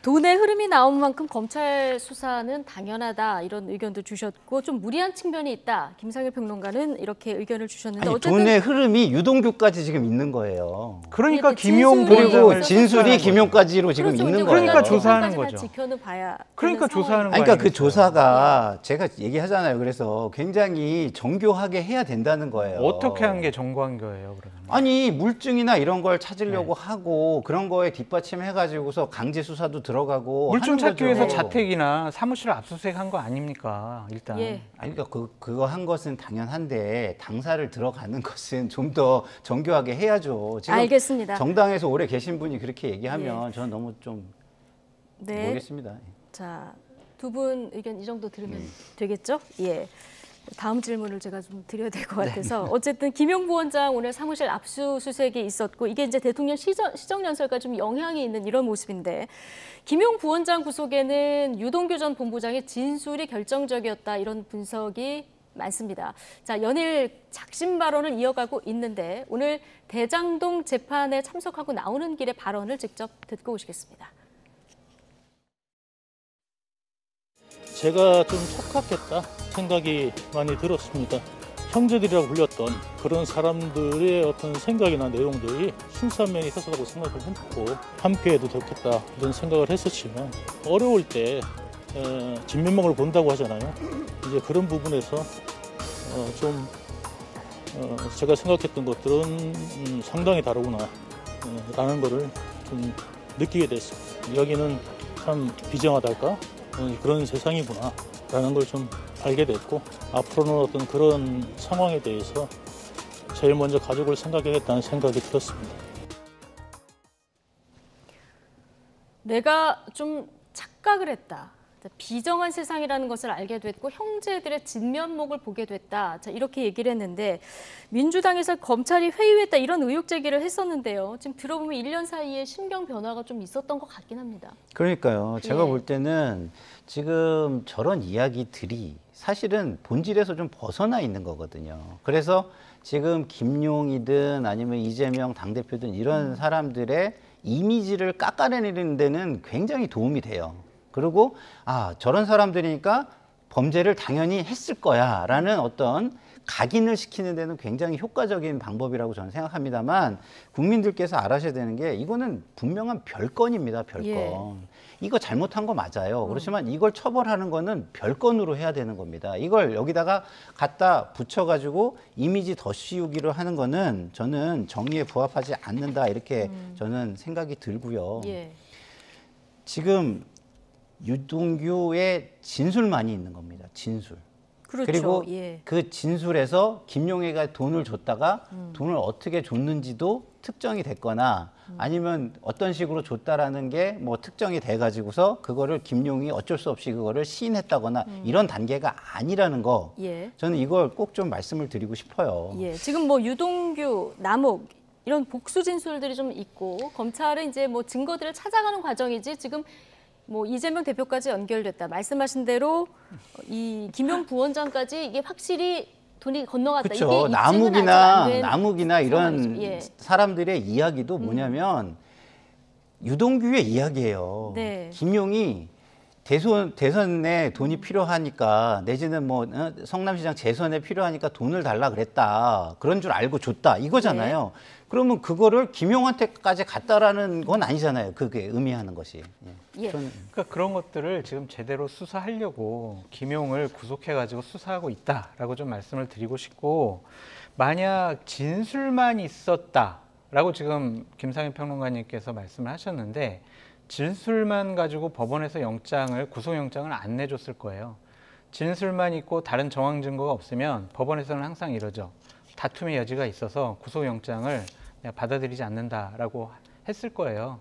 돈의 흐름이 나온 만큼 검찰 수사는 당연하다 이런 의견도 주셨고 좀 무리한 측면이 있다. 김상일 평론가는 이렇게 의견을 주셨는데 아니, 어쨌든 돈의 흐름이 유동규까지 지금 있는 거예요. 그러니까 김용 부원장을 진술이 김용까지로 지금 있는 거예요. 그러니까 조사하는 거죠. 지켜는 봐야. 그러니까 조사하는 아니, 거예요. 그러니까 그 조사가 제가 얘기하잖아요. 그래서 굉장히 정교하게 해야 된다는 거예요. 어떻게 한 게 정교한 거예요, 그러면? 아니 물증이나 이런 걸 찾으려고 하고 그런 거에 뒷받침해가지고서 강제 수사도 들어가고 물증 찾기 하는 위해서 거죠. 자택이나 사무실을 압수수색한 거 아닙니까? 일단. 아니 그러니까 그거 한 것은 당연한데 당사를 들어가는 것은 좀 더 정교하게 해야죠. 지금 알겠습니다. 정당에서 오래 계신 분이 그렇게 얘기하면 저는 너무 좀 모르겠습니다. 자, 두 분 의견 이 정도 들으면 되겠죠? 예. 다음 질문을 제가 좀 드려야 될 것 같아서 어쨌든 김용 부원장 오늘 사무실 압수수색이 있었고 이게 이제 대통령 시정연설과 좀 영향이 있는 이런 모습인데 김용 부원장 구속에는 유동규 전 본부장의 진술이 결정적이었다 이런 분석이 많습니다. 자, 연일 작심 발언을 이어가고 있는데 오늘 대장동 재판에 참석하고 나오는 길의 발언을 직접 듣고 오시겠습니다. 제가 좀 착각했다 생각이 많이 들었습니다. 형제들이라고 불렸던 그런 사람들의 어떤 생각이나 내용들이 순수한 있었다고 생각을 했고 함께해도 좋겠다 이런 생각을 했었지만 어려울 때 진면목을 본다고 하잖아요. 이제 그런 부분에서 좀 제가 생각했던 것들은 상당히 다르구나 라는 거를 좀 느끼게 됐습니다. 여기는 참 비정하달까? 그런 세상이구나 라는 걸 좀 알게 됐고 앞으로는 어떤 그런 상황에 대해서 제일 먼저 가족을 생각해야겠다는 생각이 들었습니다. 내가 좀 착각을 했다. 비정한 세상이라는 것을 알게 됐고 형제들의 진면목을 보게 됐다. 자, 이렇게 얘기를 했는데 민주당에서 검찰이 회유했다 이런 의혹 제기를 했었는데요. 지금 들어보면 1년 사이에 심경 변화가 좀 있었던 것 같긴 합니다. 그러니까요. 제가 볼 때는 지금 저런 이야기들이 사실은 본질에서 좀 벗어나 있는 거거든요. 그래서 지금 김용이든 아니면 이재명 당대표든 이런 사람들의 이미지를 깎아내리는 데는 굉장히 도움이 돼요. 그리고 저런 사람들이니까 범죄를 당연히 했을 거야 라는 어떤 각인을 시키는 데는 굉장히 효과적인 방법이라고 저는 생각합니다만 국민들께서 알아셔야 되는 게 이거는 분명한 별건입니다. 별건. 이거 잘못한 거 맞아요. 그렇지만 이걸 처벌하는 거는 별건으로 해야 되는 겁니다. 이걸 여기다가 갖다 붙여가지고 이미지 더 씌우기로 하는 거는 저는 정의에 부합하지 않는다 이렇게 저는 생각이 들고요. 예. 지금 유동규의 진술만이 있는 겁니다. 진술. 그렇죠. 그리고 예. 그 진술에서 김용혜가 돈을 줬다가 돈을 어떻게 줬는지도 특정이 됐거나 아니면 어떤 식으로 줬다라는 게 뭐 특정이 돼가지고서 그거를 김용이 어쩔 수 없이 그거를 시인했다거나 이런 단계가 아니라는 거. 예. 저는 이걸 꼭 좀 말씀을 드리고 싶어요. 예. 지금 뭐 유동규, 남욱 이런 복수 진술들이 좀 있고 검찰은 이제 뭐 증거들을 찾아가는 과정이지 지금 뭐 이재명 대표까지 연결됐다. 말씀하신 대로 이 김용 부원장까지 이게 확실히 돈이 건너갔다. 그렇죠. 이게 남욱이나 이런 상황이죠. 예. 사람들의 이야기도 뭐냐면 유동규의 이야기예요. 네. 김용이 대선에 돈이 필요하니까 내지는 뭐 성남시장 재선에 필요하니까 돈을 달라 그랬다. 그런 줄 알고 줬다. 이거잖아요. 네. 그러면 그거를 김용한테까지 갔다라는 건 아니잖아요. 그게 의미하는 것이. 예. 그러니까 그런 것들을 지금 제대로 수사하려고 김용을 구속해가지고 수사하고 있다라고 좀 말씀을 드리고 싶고, 만약 진술만 있었다라고 지금 김상현 평론가님께서 말씀을 하셨는데 진술만 가지고 법원에서 구속영장을 안 내줬을 거예요. 진술만 있고 다른 정황 증거가 없으면 법원에서는 항상 이러죠. 다툼의 여지가 있어서 구속영장을 내가 받아들이지 않는다라고 했을 거예요.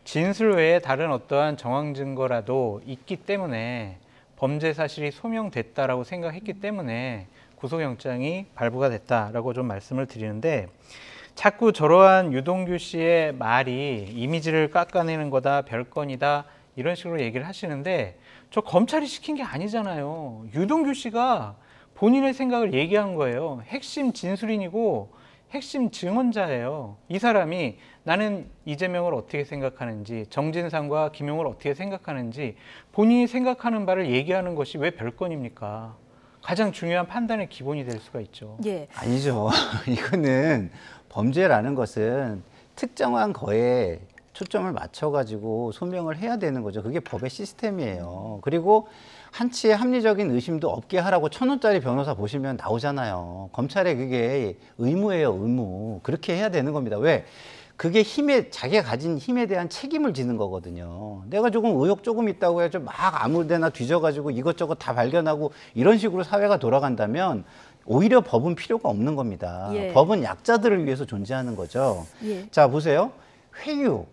진술 외에 다른 어떠한 정황 증거라도 있기 때문에 범죄 사실이 소명됐다라고 생각했기 때문에 구속영장이 발부가 됐다라고 좀 말씀을 드리는데, 자꾸 저러한 유동규 씨의 말이 이미지를 깎아내는 거다, 별건이다 이런 식으로 얘기를 하시는데, 저 검찰이 시킨 게 아니잖아요. 유동규 씨가 본인의 생각을 얘기한 거예요. 핵심 진술인이고 핵심 증언자예요. 이 사람이 나는 이재명을 어떻게 생각하는지, 정진상과 김용을 어떻게 생각하는지 본인이 생각하는 바를 얘기하는 것이 왜 별건입니까? 가장 중요한 판단의 기본이 될 수가 있죠. 예. 아니죠. 이거는 범죄라는 것은 특정한 거에 초점을 맞춰가지고 소명을 해야 되는 거죠. 그게 법의 시스템이에요. 그리고 한치의 합리적인 의심도 없게 하라고 1,000원짜리 변호사 보시면 나오잖아요. 검찰에 그게 의무예요, 의무. 그렇게 해야 되는 겁니다. 왜? 그게 자기가 가진 힘에 대한 책임을 지는 거거든요. 내가 조금 의혹 조금 있다고 해서 막 아무 데나 뒤져가지고 이것저것 다 발견하고 이런 식으로 사회가 돌아간다면 오히려 법은 필요가 없는 겁니다. 예. 법은 약자들을 위해서 존재하는 거죠. 예. 자, 보세요. 회유.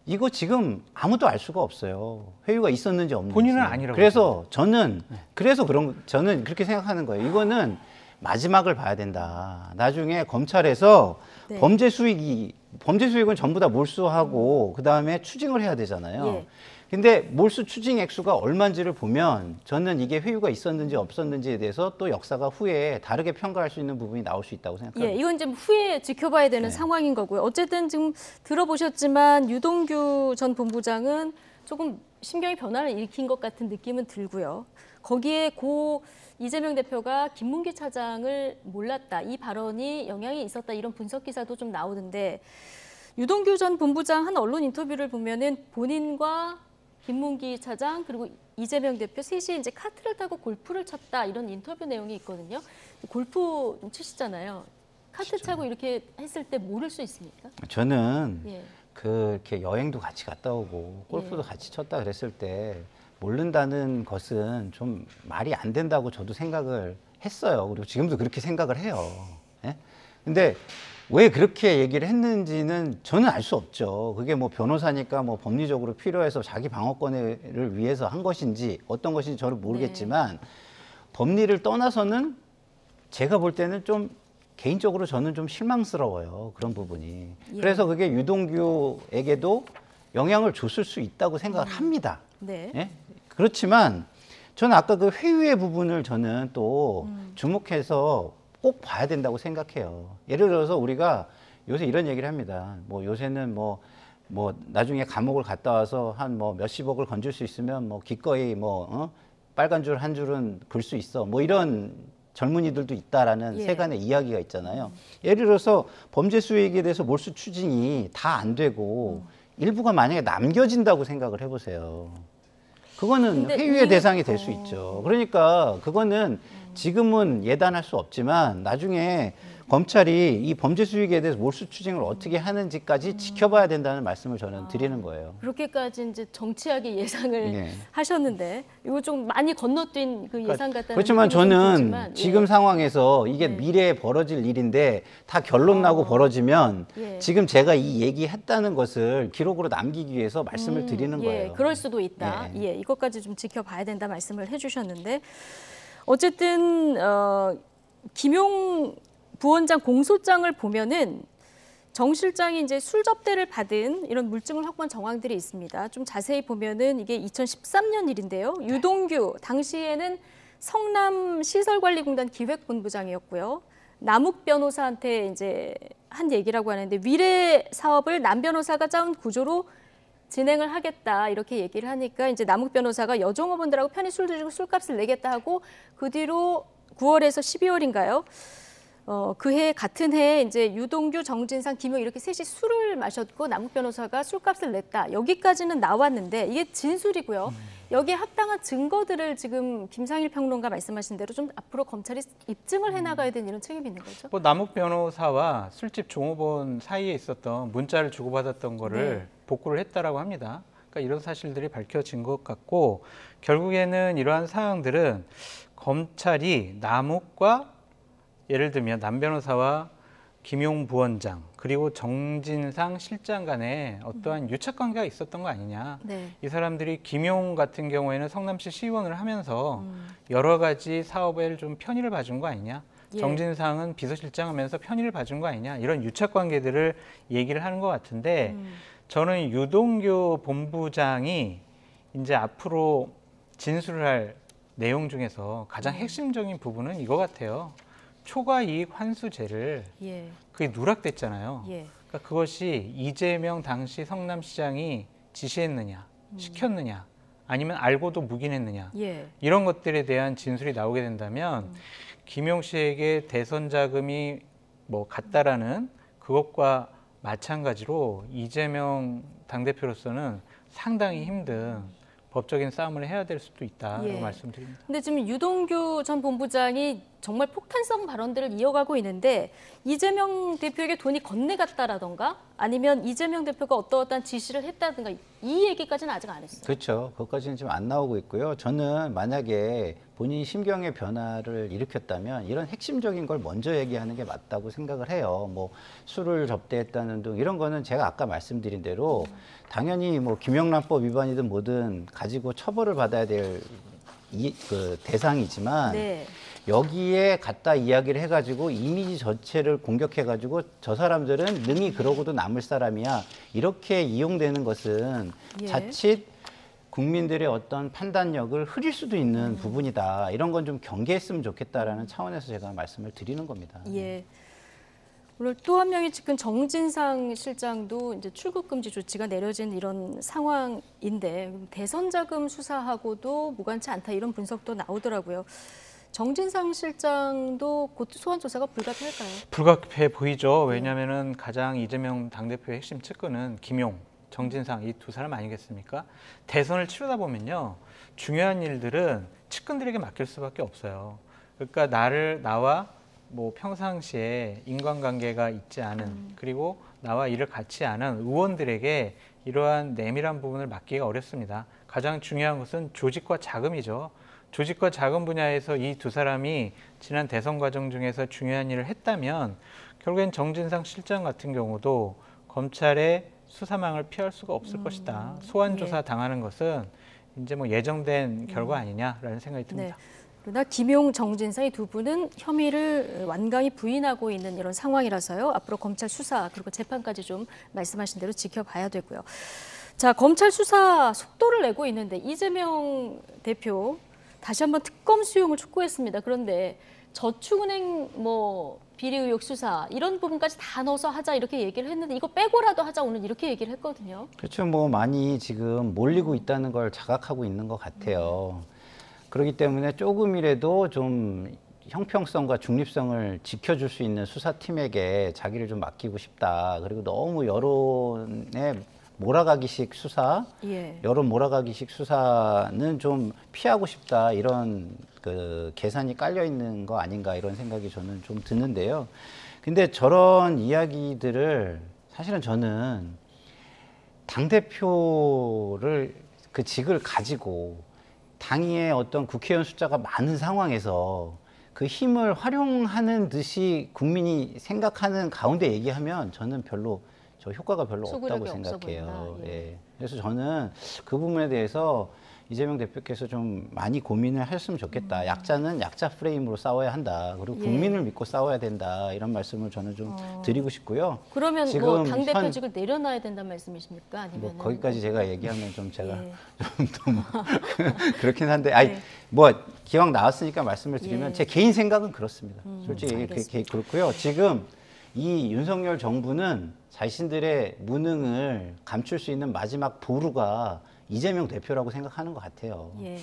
이거 지금 아무도 알 수가 없어요. 회유가 있었는지 없는지. 본인은 아니라고. 그래서 저는 그렇게 생각하는 거예요. 이거는 마지막을 봐야 된다. 나중에 검찰에서 네. 범죄 수익은 전부 다 몰수하고 그다음에 추징을 해야 되잖아요. 예. 근데 몰수 추징 액수가 얼마인지를 보면 저는 이게 회유가 있었는지 없었는지에 대해서 또 역사가 후에 다르게 평가할 수 있는 부분이 나올 수 있다고 생각합니다. 예, 이건 좀 후에 지켜봐야 되는 상황인 거고요. 어쨌든 지금 들어보셨지만 유동규 전 본부장은 조금 심경의 변화를 일으킨 것 같은 느낌은 들고요. 거기에 이재명 대표가 김문기 차장을 몰랐다, 이 발언이 영향이 있었다, 이런 분석 기사도 좀 나오는데, 유동규 전 본부장 한 언론 인터뷰를 보면은 본인과 김문기 차장 그리고 이재명 대표 셋이 이제 카트를 타고 골프를 쳤다, 이런 인터뷰 내용이 있거든요. 골프 좀 치시잖아요. 카트 타고 이렇게 했을 때 모를 수 있습니까? 저는 예. 그렇게 여행도 같이 갔다 오고 골프도 같이 쳤다 그랬을 때 모른다는 것은 좀 말이 안 된다고 저도 생각을 했어요. 그리고 지금도 그렇게 생각을 해요. 예? 근데 왜 그렇게 얘기를 했는지는 저는 알 수 없죠. 그게 뭐 변호사니까 뭐 법리적으로 필요해서 자기 방어권을 위해서 한 것인지 어떤 것인지 저는 모르겠지만 법리를 떠나서는 제가 볼 때는 좀 개인적으로 저는 좀 실망스러워요. 그런 부분이. 예. 그래서 그게 유동규에게도 영향을 줬을 수 있다고 생각을 합니다. 네. 예? 그렇지만 저는 아까 그 회유의 부분을 저는 또 주목해서 꼭 봐야 된다고 생각해요. 예를 들어서 우리가 요새 이런 얘기를 합니다. 뭐 요새는 뭐 나중에 감옥을 갔다 와서 한 뭐 몇십억을 건질 수 있으면 뭐 기꺼이 빨간 줄 한 줄은 글 수 있어. 뭐 이런 젊은이들도 있다라는 예. 세간의 이야기가 있잖아요. 예를 들어서 범죄 수익에 대해서 몰수 추징이 다 안 되고 일부가 만약에 남겨진다고 생각을 해보세요. 그거는 근데 회유의 이게- 대상이 될 수 있죠. 그러니까 그거는 지금은 예단할 수 없지만 나중에 검찰이 이 범죄 수익에 대해서 몰수 추징을 어떻게 하는지까지 지켜봐야 된다는 말씀을 저는 드리는 거예요. 그렇게까지 이제 정치하게 예상을 네. 하셨는데 이거 좀 많이 건너뛴 그 예상 같다는 그렇지만 느낌이 좀 저는 들지만, 지금 예. 상황에서 이게 미래에 벌어질 일인데 다 결론 나고 벌어지면 예. 지금 제가 이 얘기했다는 것을 기록으로 남기기 위해서 말씀을 드리는 예, 거예요. 그럴 수도 있다. 예, 이것까지 좀 지켜봐야 된다 말씀을 해주셨는데 어쨌든 김용 부원장 공소장을 보면은 정 실장이 이제 술 접대를 받은 이런 물증을 확보한 정황들이 있습니다. 좀 자세히 보면은 이게 2013년 일인데요. 유동규 당시에는 성남시설관리공단 기획본부장이었고요. 남욱 변호사한테 이제 한 얘기라고 하는데 위례 사업을 남 변호사가 짜온 구조로 진행을 하겠다 이렇게 얘기를 하니까 이제 남욱 변호사가 여종업원들하고 편히 술 드시고 술값을 내겠다 하고 그 뒤로 9월에서 12월인가요? 그해 같은 해에 이제 유동규, 정진상, 김용 이렇게 셋이 술을 마셨고 남욱 변호사가 술값을 냈다. 여기까지는 나왔는데 이게 진술이고요. 여기에 합당한 증거들을 지금 김상일 평론가 말씀하신 대로 좀 앞으로 검찰이 입증을 해나가야 되는 이런 책임이 있는 거죠. 뭐 남욱 변호사와 술집 종업원 사이에 있었던 문자를 주고받았던 거를 복구를 했다라고 합니다. 그러니까 이런 사실들이 밝혀진 것 같고 결국에는 이러한 사항들은 검찰이 남욱과 예를 들면 남 변호사와 김용 부원장 그리고 정진상 실장 간에 어떠한 유착관계가 있었던 거 아니냐. 네. 이 사람들이 김용 같은 경우에는 성남시 시의원을 하면서 여러 가지 사업에 좀 편의를 봐준 거 아니냐. 예. 정진상은 비서실장 하면서 편의를 봐준 거 아니냐. 이런 유착관계들을 얘기를 하는 것 같은데 저는 유동규 본부장이 이제 앞으로 진술을 할 내용 중에서 가장 핵심적인 부분은 이거 같아요. 초과이익 환수제를 예. 그게 누락됐잖아요. 예. 그러니까 그것이 이재명 당시 성남시장이 지시했느냐, 시켰느냐, 아니면 알고도 묵인했느냐 예. 이런 것들에 대한 진술이 나오게 된다면 김용 씨에게 대선 자금이 뭐 갔다라는 그것과 마찬가지로 이재명 당대표로서는 상당히 힘든 법적인 싸움을 해야 될 수도 있다고 예. 말씀드립니다. 근데 지금 유동규 전 본부장이 정말 폭탄성 발언들을 이어가고 있는데 이재명 대표에게 돈이 건네갔다라던가 아니면 이재명 대표가 어떠한 지시를 했다든가 이 얘기까지는 아직 안 했어요. 그렇죠. 그것까지는 지금 안 나오고 있고요. 저는 만약에 본인이 심경의 변화를 일으켰다면 이런 핵심적인 걸 먼저 얘기하는 게 맞다고 생각을 해요. 뭐 술을 접대했다는 등 이런 거는 제가 아까 말씀드린 대로 당연히 뭐 김영란법 위반이든 뭐든 가지고 처벌을 받아야 될 그 대상이지만 네. 여기에 갖다 이야기를 해가지고 이미지 전체를 공격해가지고 저 사람들은 능히 그러고도 남을 사람이야 이렇게 이용되는 것은 예. 자칫 국민들의 어떤 판단력을 흐릴 수도 있는 부분이다. 이런 건 좀 경계했으면 좋겠다라는 차원에서 제가 말씀을 드리는 겁니다. 예. 오늘 또 한 명이 지금 정진상 실장도 이제 출국 금지 조치가 내려진 이런 상황인데 대선 자금 수사하고도 무관치 않다 이런 분석도 나오더라고요. 정진상 실장도 곧 소환 조사가 불가피할까요? 불가피해 보이죠. 왜냐하면은 가장 이재명 당대표의 핵심 측근은 김용, 정진상 이 두 사람 아니겠습니까? 대선을 치르다 보면요. 중요한 일들은 측근들에게 맡길 수밖에 없어요. 그러니까 나와 뭐 평상시에 인간관계가 있지 않은 그리고 나와 일을 같이 하는 의원들에게 이러한 내밀한 부분을 맡기기가 어렵습니다. 가장 중요한 것은 조직과 자금이죠. 조직과 자금 분야에서 이 두 사람이 지난 대선 과정 중에서 중요한 일을 했다면 결국엔 정진상 실장 같은 경우도 검찰의 수사망을 피할 수가 없을 것이다. 소환 조사 당하는 것은 이제 뭐 예정된 결과 아니냐라는 생각이 듭니다. 네. 그러나 김용, 정진상 이 두 분은 혐의를 완강히 부인하고 있는 이런 상황이라서요. 앞으로 검찰 수사 그리고 재판까지 좀 말씀하신 대로 지켜봐야 되고요. 자, 검찰 수사 속도를 내고 있는데 이재명 대표 다시 한번 특검 수용을 촉구했습니다. 그런데 저축은행 뭐 비리 의혹 수사 이런 부분까지 다 넣어서 하자 이렇게 얘기를 했는데 이거 빼고라도 하자 오늘 이렇게 얘기를 했거든요. 그렇죠. 뭐 많이 지금 몰리고 있다는 걸 자각하고 있는 것 같아요. 그렇기 때문에 조금이라도 좀 형평성과 중립성을 지켜줄 수 있는 수사팀에게 자기를 좀 맡기고 싶다. 그리고 너무 여론에 몰아가기식 수사, 예. 여론 몰아가기식 수사는 좀 피하고 싶다 이런 그 계산이 깔려 있는 거 아닌가 이런 생각이 저는 좀 드는데요. 근데 저런 이야기들을 사실은 저는 당대표를 그 직을 가지고 당의 어떤 국회의원 숫자가 많은 상황에서 그 힘을 활용하는 듯이 국민이 생각하는 가운데 얘기하면 저는 별로 저 효과가 별로 없다고 생각해요. 예. 그래서 저는 그 부분에 대해서 이재명 대표께서 좀 많이 고민을 했으면 좋겠다. 약자는 약자 프레임으로 싸워야 한다. 그리고 국민을 믿고 싸워야 된다. 이런 말씀을 저는 좀 드리고 싶고요. 그러면 뭐 당대표직을 내려놔야 된다는 말씀이십니까? 아니면 뭐 거기까지 제가 얘기하면 좀 제가 좀 뭐 그렇긴 한데, 아니 뭐 기왕 나왔으니까 말씀을 드리면 제 개인 생각은 그렇습니다. 솔직히 그렇고요. 지금 이 윤석열 정부는 자신들의 무능을 감출 수 있는 마지막 보루가 이재명 대표라고 생각하는 것 같아요. 예.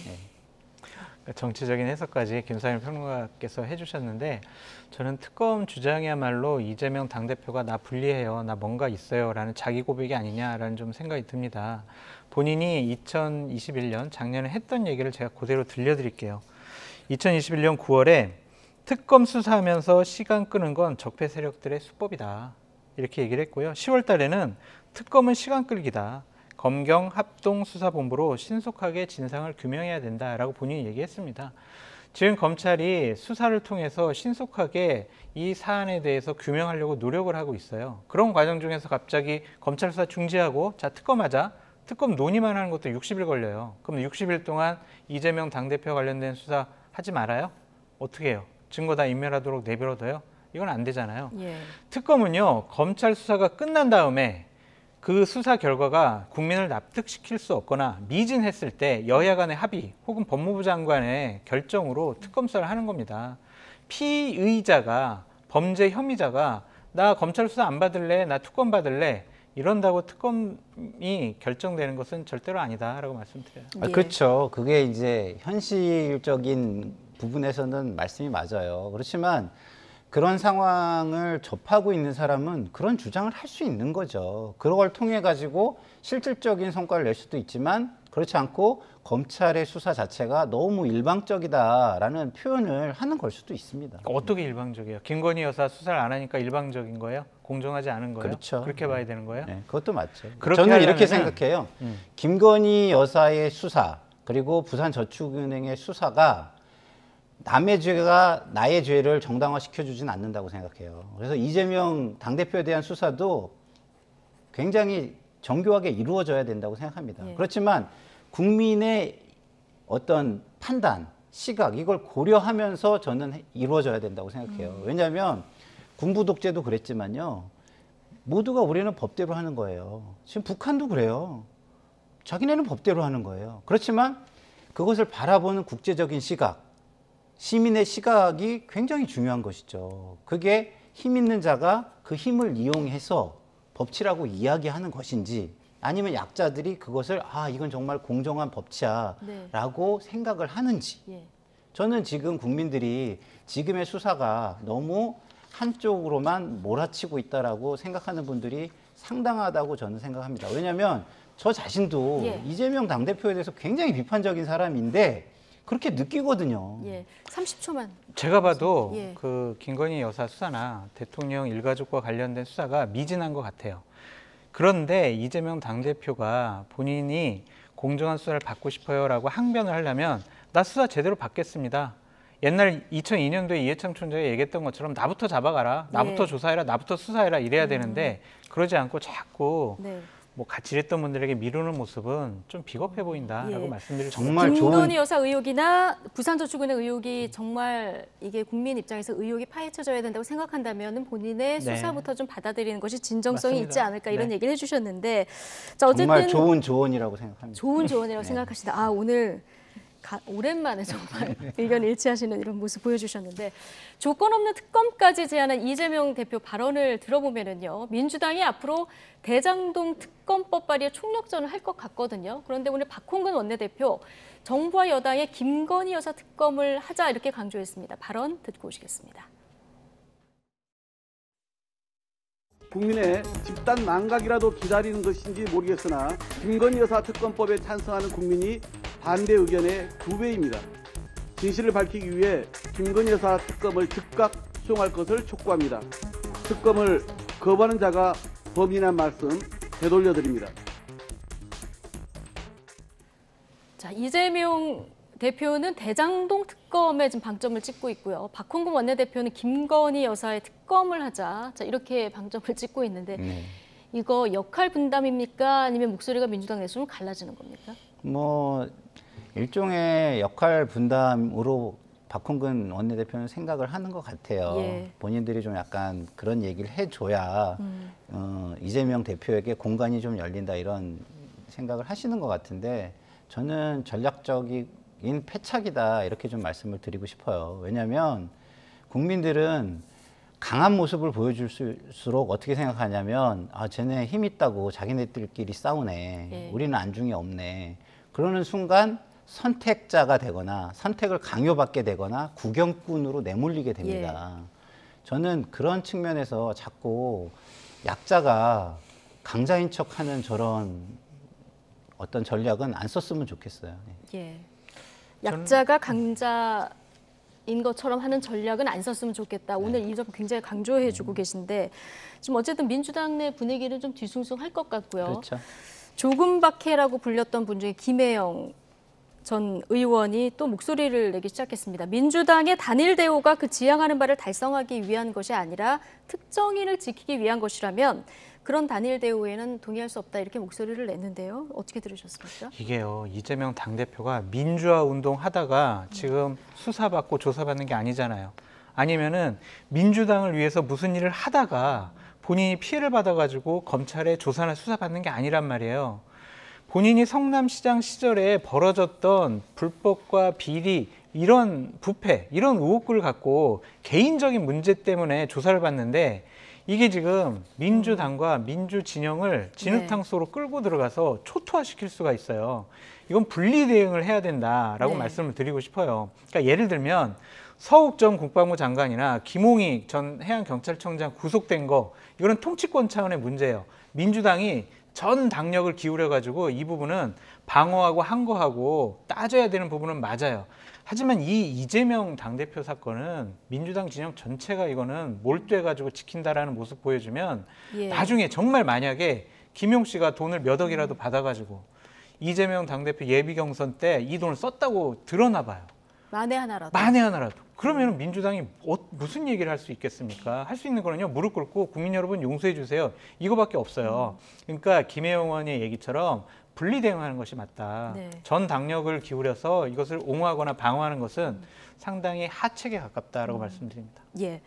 정치적인 해석까지 김상일 평론가께서 해주셨는데 저는 특검 주장이야말로 이재명 당대표가 나 불리해요, 나 뭔가 있어요 라는 자기 고백이 아니냐라는 좀 생각이 듭니다. 본인이 2021년 작년에 했던 얘기를 제가 그대로 들려드릴게요. 2021년 9월에 특검 수사하면서 시간 끄는 건 적폐 세력들의 수법이다 이렇게 얘기를 했고요. 10월 달에는 특검은 시간 끌기다. 검경 합동수사본부로 신속하게 진상을 규명해야 된다라고 본인이 얘기했습니다. 지금 검찰이 수사를 통해서 신속하게 이 사안에 대해서 규명하려고 노력을 하고 있어요. 그런 과정 중에서 갑자기 검찰 수사 중지하고 자 특검하자. 특검 논의만 하는 것도 60일 걸려요. 그럼 60일 동안 이재명 당대표 관련된 수사 하지 말아요? 어떻게 해요? 증거 다 인멸하도록 내버려둬요? 이건 안 되잖아요. 특검은요, 검찰 수사가 끝난 다음에 그 수사 결과가 국민을 납득시킬 수 없거나 미진했을 때 여야 간의 합의 혹은 법무부 장관의 결정으로 특검 수사를 하는 겁니다. 피의자가, 범죄 혐의자가 나 검찰 수사 안 받을래, 나 특검 받을래 이런다고 특검이 결정되는 것은 절대로 아니다라고 말씀드려요. 그렇죠. 그게 이제 현실적인 부분에서는 말씀이 맞아요. 그렇지만 그런 상황을 접하고 있는 사람은 그런 주장을 할 수 있는 거죠. 그런 걸 통해 가지고 실질적인 성과를 낼 수도 있지만 그렇지 않고 검찰의 수사 자체가 너무 일방적이다라는 표현을 하는 걸 수도 있습니다. 어떻게 일방적이에요? 김건희 여사 수사를 안 하니까 일방적인 거예요? 공정하지 않은 거예요? 그렇죠. 그렇게 봐야 되는 거예요? 네, 그것도 맞죠. 저는 이렇게 생각해요. 김건희 여사의 수사 그리고 부산저축은행의 수사가 남의 죄가 나의 죄를 정당화시켜주진 않는다고 생각해요. 그래서 이재명 당대표에 대한 수사도 굉장히 정교하게 이루어져야 된다고 생각합니다. 그렇지만 국민의 어떤 판단, 시각 이걸 고려하면서 저는 이루어져야 된다고 생각해요. 왜냐하면 군부 독재도 그랬지만요. 모두가 우리는 법대로 하는 거예요. 지금 북한도 그래요. 자기네는 법대로 하는 거예요. 그렇지만 그것을 바라보는 국제적인 시각, 시민의 시각이 굉장히 중요한 것이죠. 그게 힘 있는 자가 그 힘을 이용해서 법치라고 이야기하는 것인지 아니면 약자들이 그것을 이건 정말 공정한 법치야라고 생각을 하는지. 저는 지금 국민들이 지금의 수사가 너무 한쪽으로만 몰아치고 있다라고 생각하는 분들이 상당하다고 저는 생각합니다. 왜냐하면 저 자신도 이재명 당대표에 대해서 굉장히 비판적인 사람인데 그렇게 느끼거든요. 30초만. 제가 봐도 그 김건희 여사 수사나 대통령 일가족과 관련된 수사가 미진한 것 같아요. 그런데 이재명 당대표가 본인이 공정한 수사를 받고 싶어요라고 항변을 하려면 나 수사 제대로 받겠습니다. 옛날 2002년도에 이해창 총재가 얘기했던 것처럼 나부터 잡아가라, 나부터 조사해라, 나부터 수사해라 이래야 되는데 그러지 않고 자꾸 뭐 같이 일했던 분들에게 미루는 모습은 좀 비겁해 보인다라고 말씀드릴 수 있습니다. 김건희 여사 의혹이나 부산저축은행 의혹이 정말 이게 국민 입장에서 의혹이 파헤쳐져야 된다고 생각한다면 본인의 수사부터 좀 받아들이는 것이 진정성이 있지 않을까 이런 얘기를 해주셨는데 자, 어쨌든 정말 좋은 조언이라고 생각합니다. 좋은 조언이라고 생각하시다. 오늘 오랜만에 정말 의견 일치하시는 이런 모습 보여주셨는데 조건 없는 특검까지 제안한 이재명 대표 발언을 들어보면은요, 민주당이 앞으로 대장동 특검법 발의에 총력전을 할 것 같거든요. 그런데 오늘 박홍근 원내대표 정부와 여당의 김건희 여사 특검을 하자 이렇게 강조했습니다. 발언 듣고 오시겠습니다. 국민의 집단 망각이라도 기다리는 것인지 모르겠으나 김건희 여사 특검법에 찬성하는 국민이 반대 의견의 2배입니다. 진실을 밝히기 위해 김건희 여사 특검을 즉각 수용할 것을 촉구합니다. 특검을 거부하는 자가 범인이란 말씀 되돌려드립니다. 자, 이재명 대표는 대장동 특검에 지금 방점을 찍고 있고요. 박홍근 원내대표는 김건희 여사의 특검을 하자. 자, 이렇게 방점을 찍고 있는데 이거 역할 분담입니까? 아니면 목소리가 민주당 내에서 좀 갈라지는 겁니까? 뭐 일종의 역할 분담으로 박홍근 원내대표는 생각을 하는 것 같아요. 예. 본인들이 좀 약간 그런 얘기를 해줘야 이재명 대표에게 공간이 좀 열린다 이런 생각을 하시는 것 같은데 저는 전략적인 패착이다 이렇게 좀 말씀을 드리고 싶어요. 왜냐하면 국민들은 강한 모습을 보여줄수록 어떻게 생각하냐면 아 쟤네 힘 있다고 자기네들끼리 싸우네. 예. 우리는 안중에 없네. 그러는 순간 선택자가 되거나 선택을 강요받게 되거나 구경꾼으로 내몰리게 됩니다. 저는 그런 측면에서 자꾸 약자가 강자인 척하는 저런 어떤 전략은 안 썼으면 좋겠어요. 예. 약자가 강자인 것처럼 하는 전략은 안 썼으면 좋겠다. 오늘 이 점 굉장히 강조해주고 계신데 지금 어쨌든 민주당 내 분위기는 좀 뒤숭숭할 것 같고요. 그렇죠. 조금박해라고 불렸던 분 중에 김혜영 전 의원이 또 목소리를 내기 시작했습니다. 민주당의 단일 대우가 그 지향하는 바를 달성하기 위한 것이 아니라 특정인을 지키기 위한 것이라면 그런 단일 대우에는 동의할 수 없다 이렇게 목소리를 냈는데요. 어떻게 들으셨습니까? 이게요. 이재명 당대표가 민주화 운동 하다가 지금 수사받고 조사받는 게 아니잖아요. 아니면은 민주당을 위해서 무슨 일을 하다가 본인이 피해를 받아가지고 검찰에 조사나 수사받는 게 아니란 말이에요. 본인이 성남시장 시절에 벌어졌던 불법과 비리, 이런 부패, 이런 의혹을 갖고 개인적인 문제 때문에 조사를 받는데 이게 지금 민주당과 민주진영을 진흙탕 속으로 끌고 들어가서 초토화시킬 수가 있어요. 이건 분리 대응을 해야 된다라고 말씀을 드리고 싶어요. 그러니까 예를 들면 서욱 전 국방부 장관이나 김홍희 전 해양경찰청장 구속된 거 이거는 통치권 차원의 문제예요. 민주당이 전 당력을 기울여가지고 이 부분은 방어하고 항거하고 따져야 되는 부분은 맞아요. 하지만 이 이재명 당대표 사건은 민주당 진영 전체가 이거는 몰두해가지고 지킨다라는 모습 보여주면 나중에 정말 만약에 김용 씨가 돈을 몇 억이라도 받아가지고 이재명 당대표 예비 경선 때 이 돈을 썼다고 드러나 봐요. 만에 하나라도. 만에 하나라도. 그러면 민주당이 무슨 얘기를 할 수 있겠습니까? 할 수 있는 거는요. 무릎 꿇고 국민 여러분 용서해 주세요. 이거밖에 없어요. 그러니까 김혜영 의원의 얘기처럼 분리 대응하는 것이 맞다. 전 당력을 기울여서 이것을 옹호하거나 방어하는 것은 상당히 하책에 가깝다라고 말씀드립니다. 예.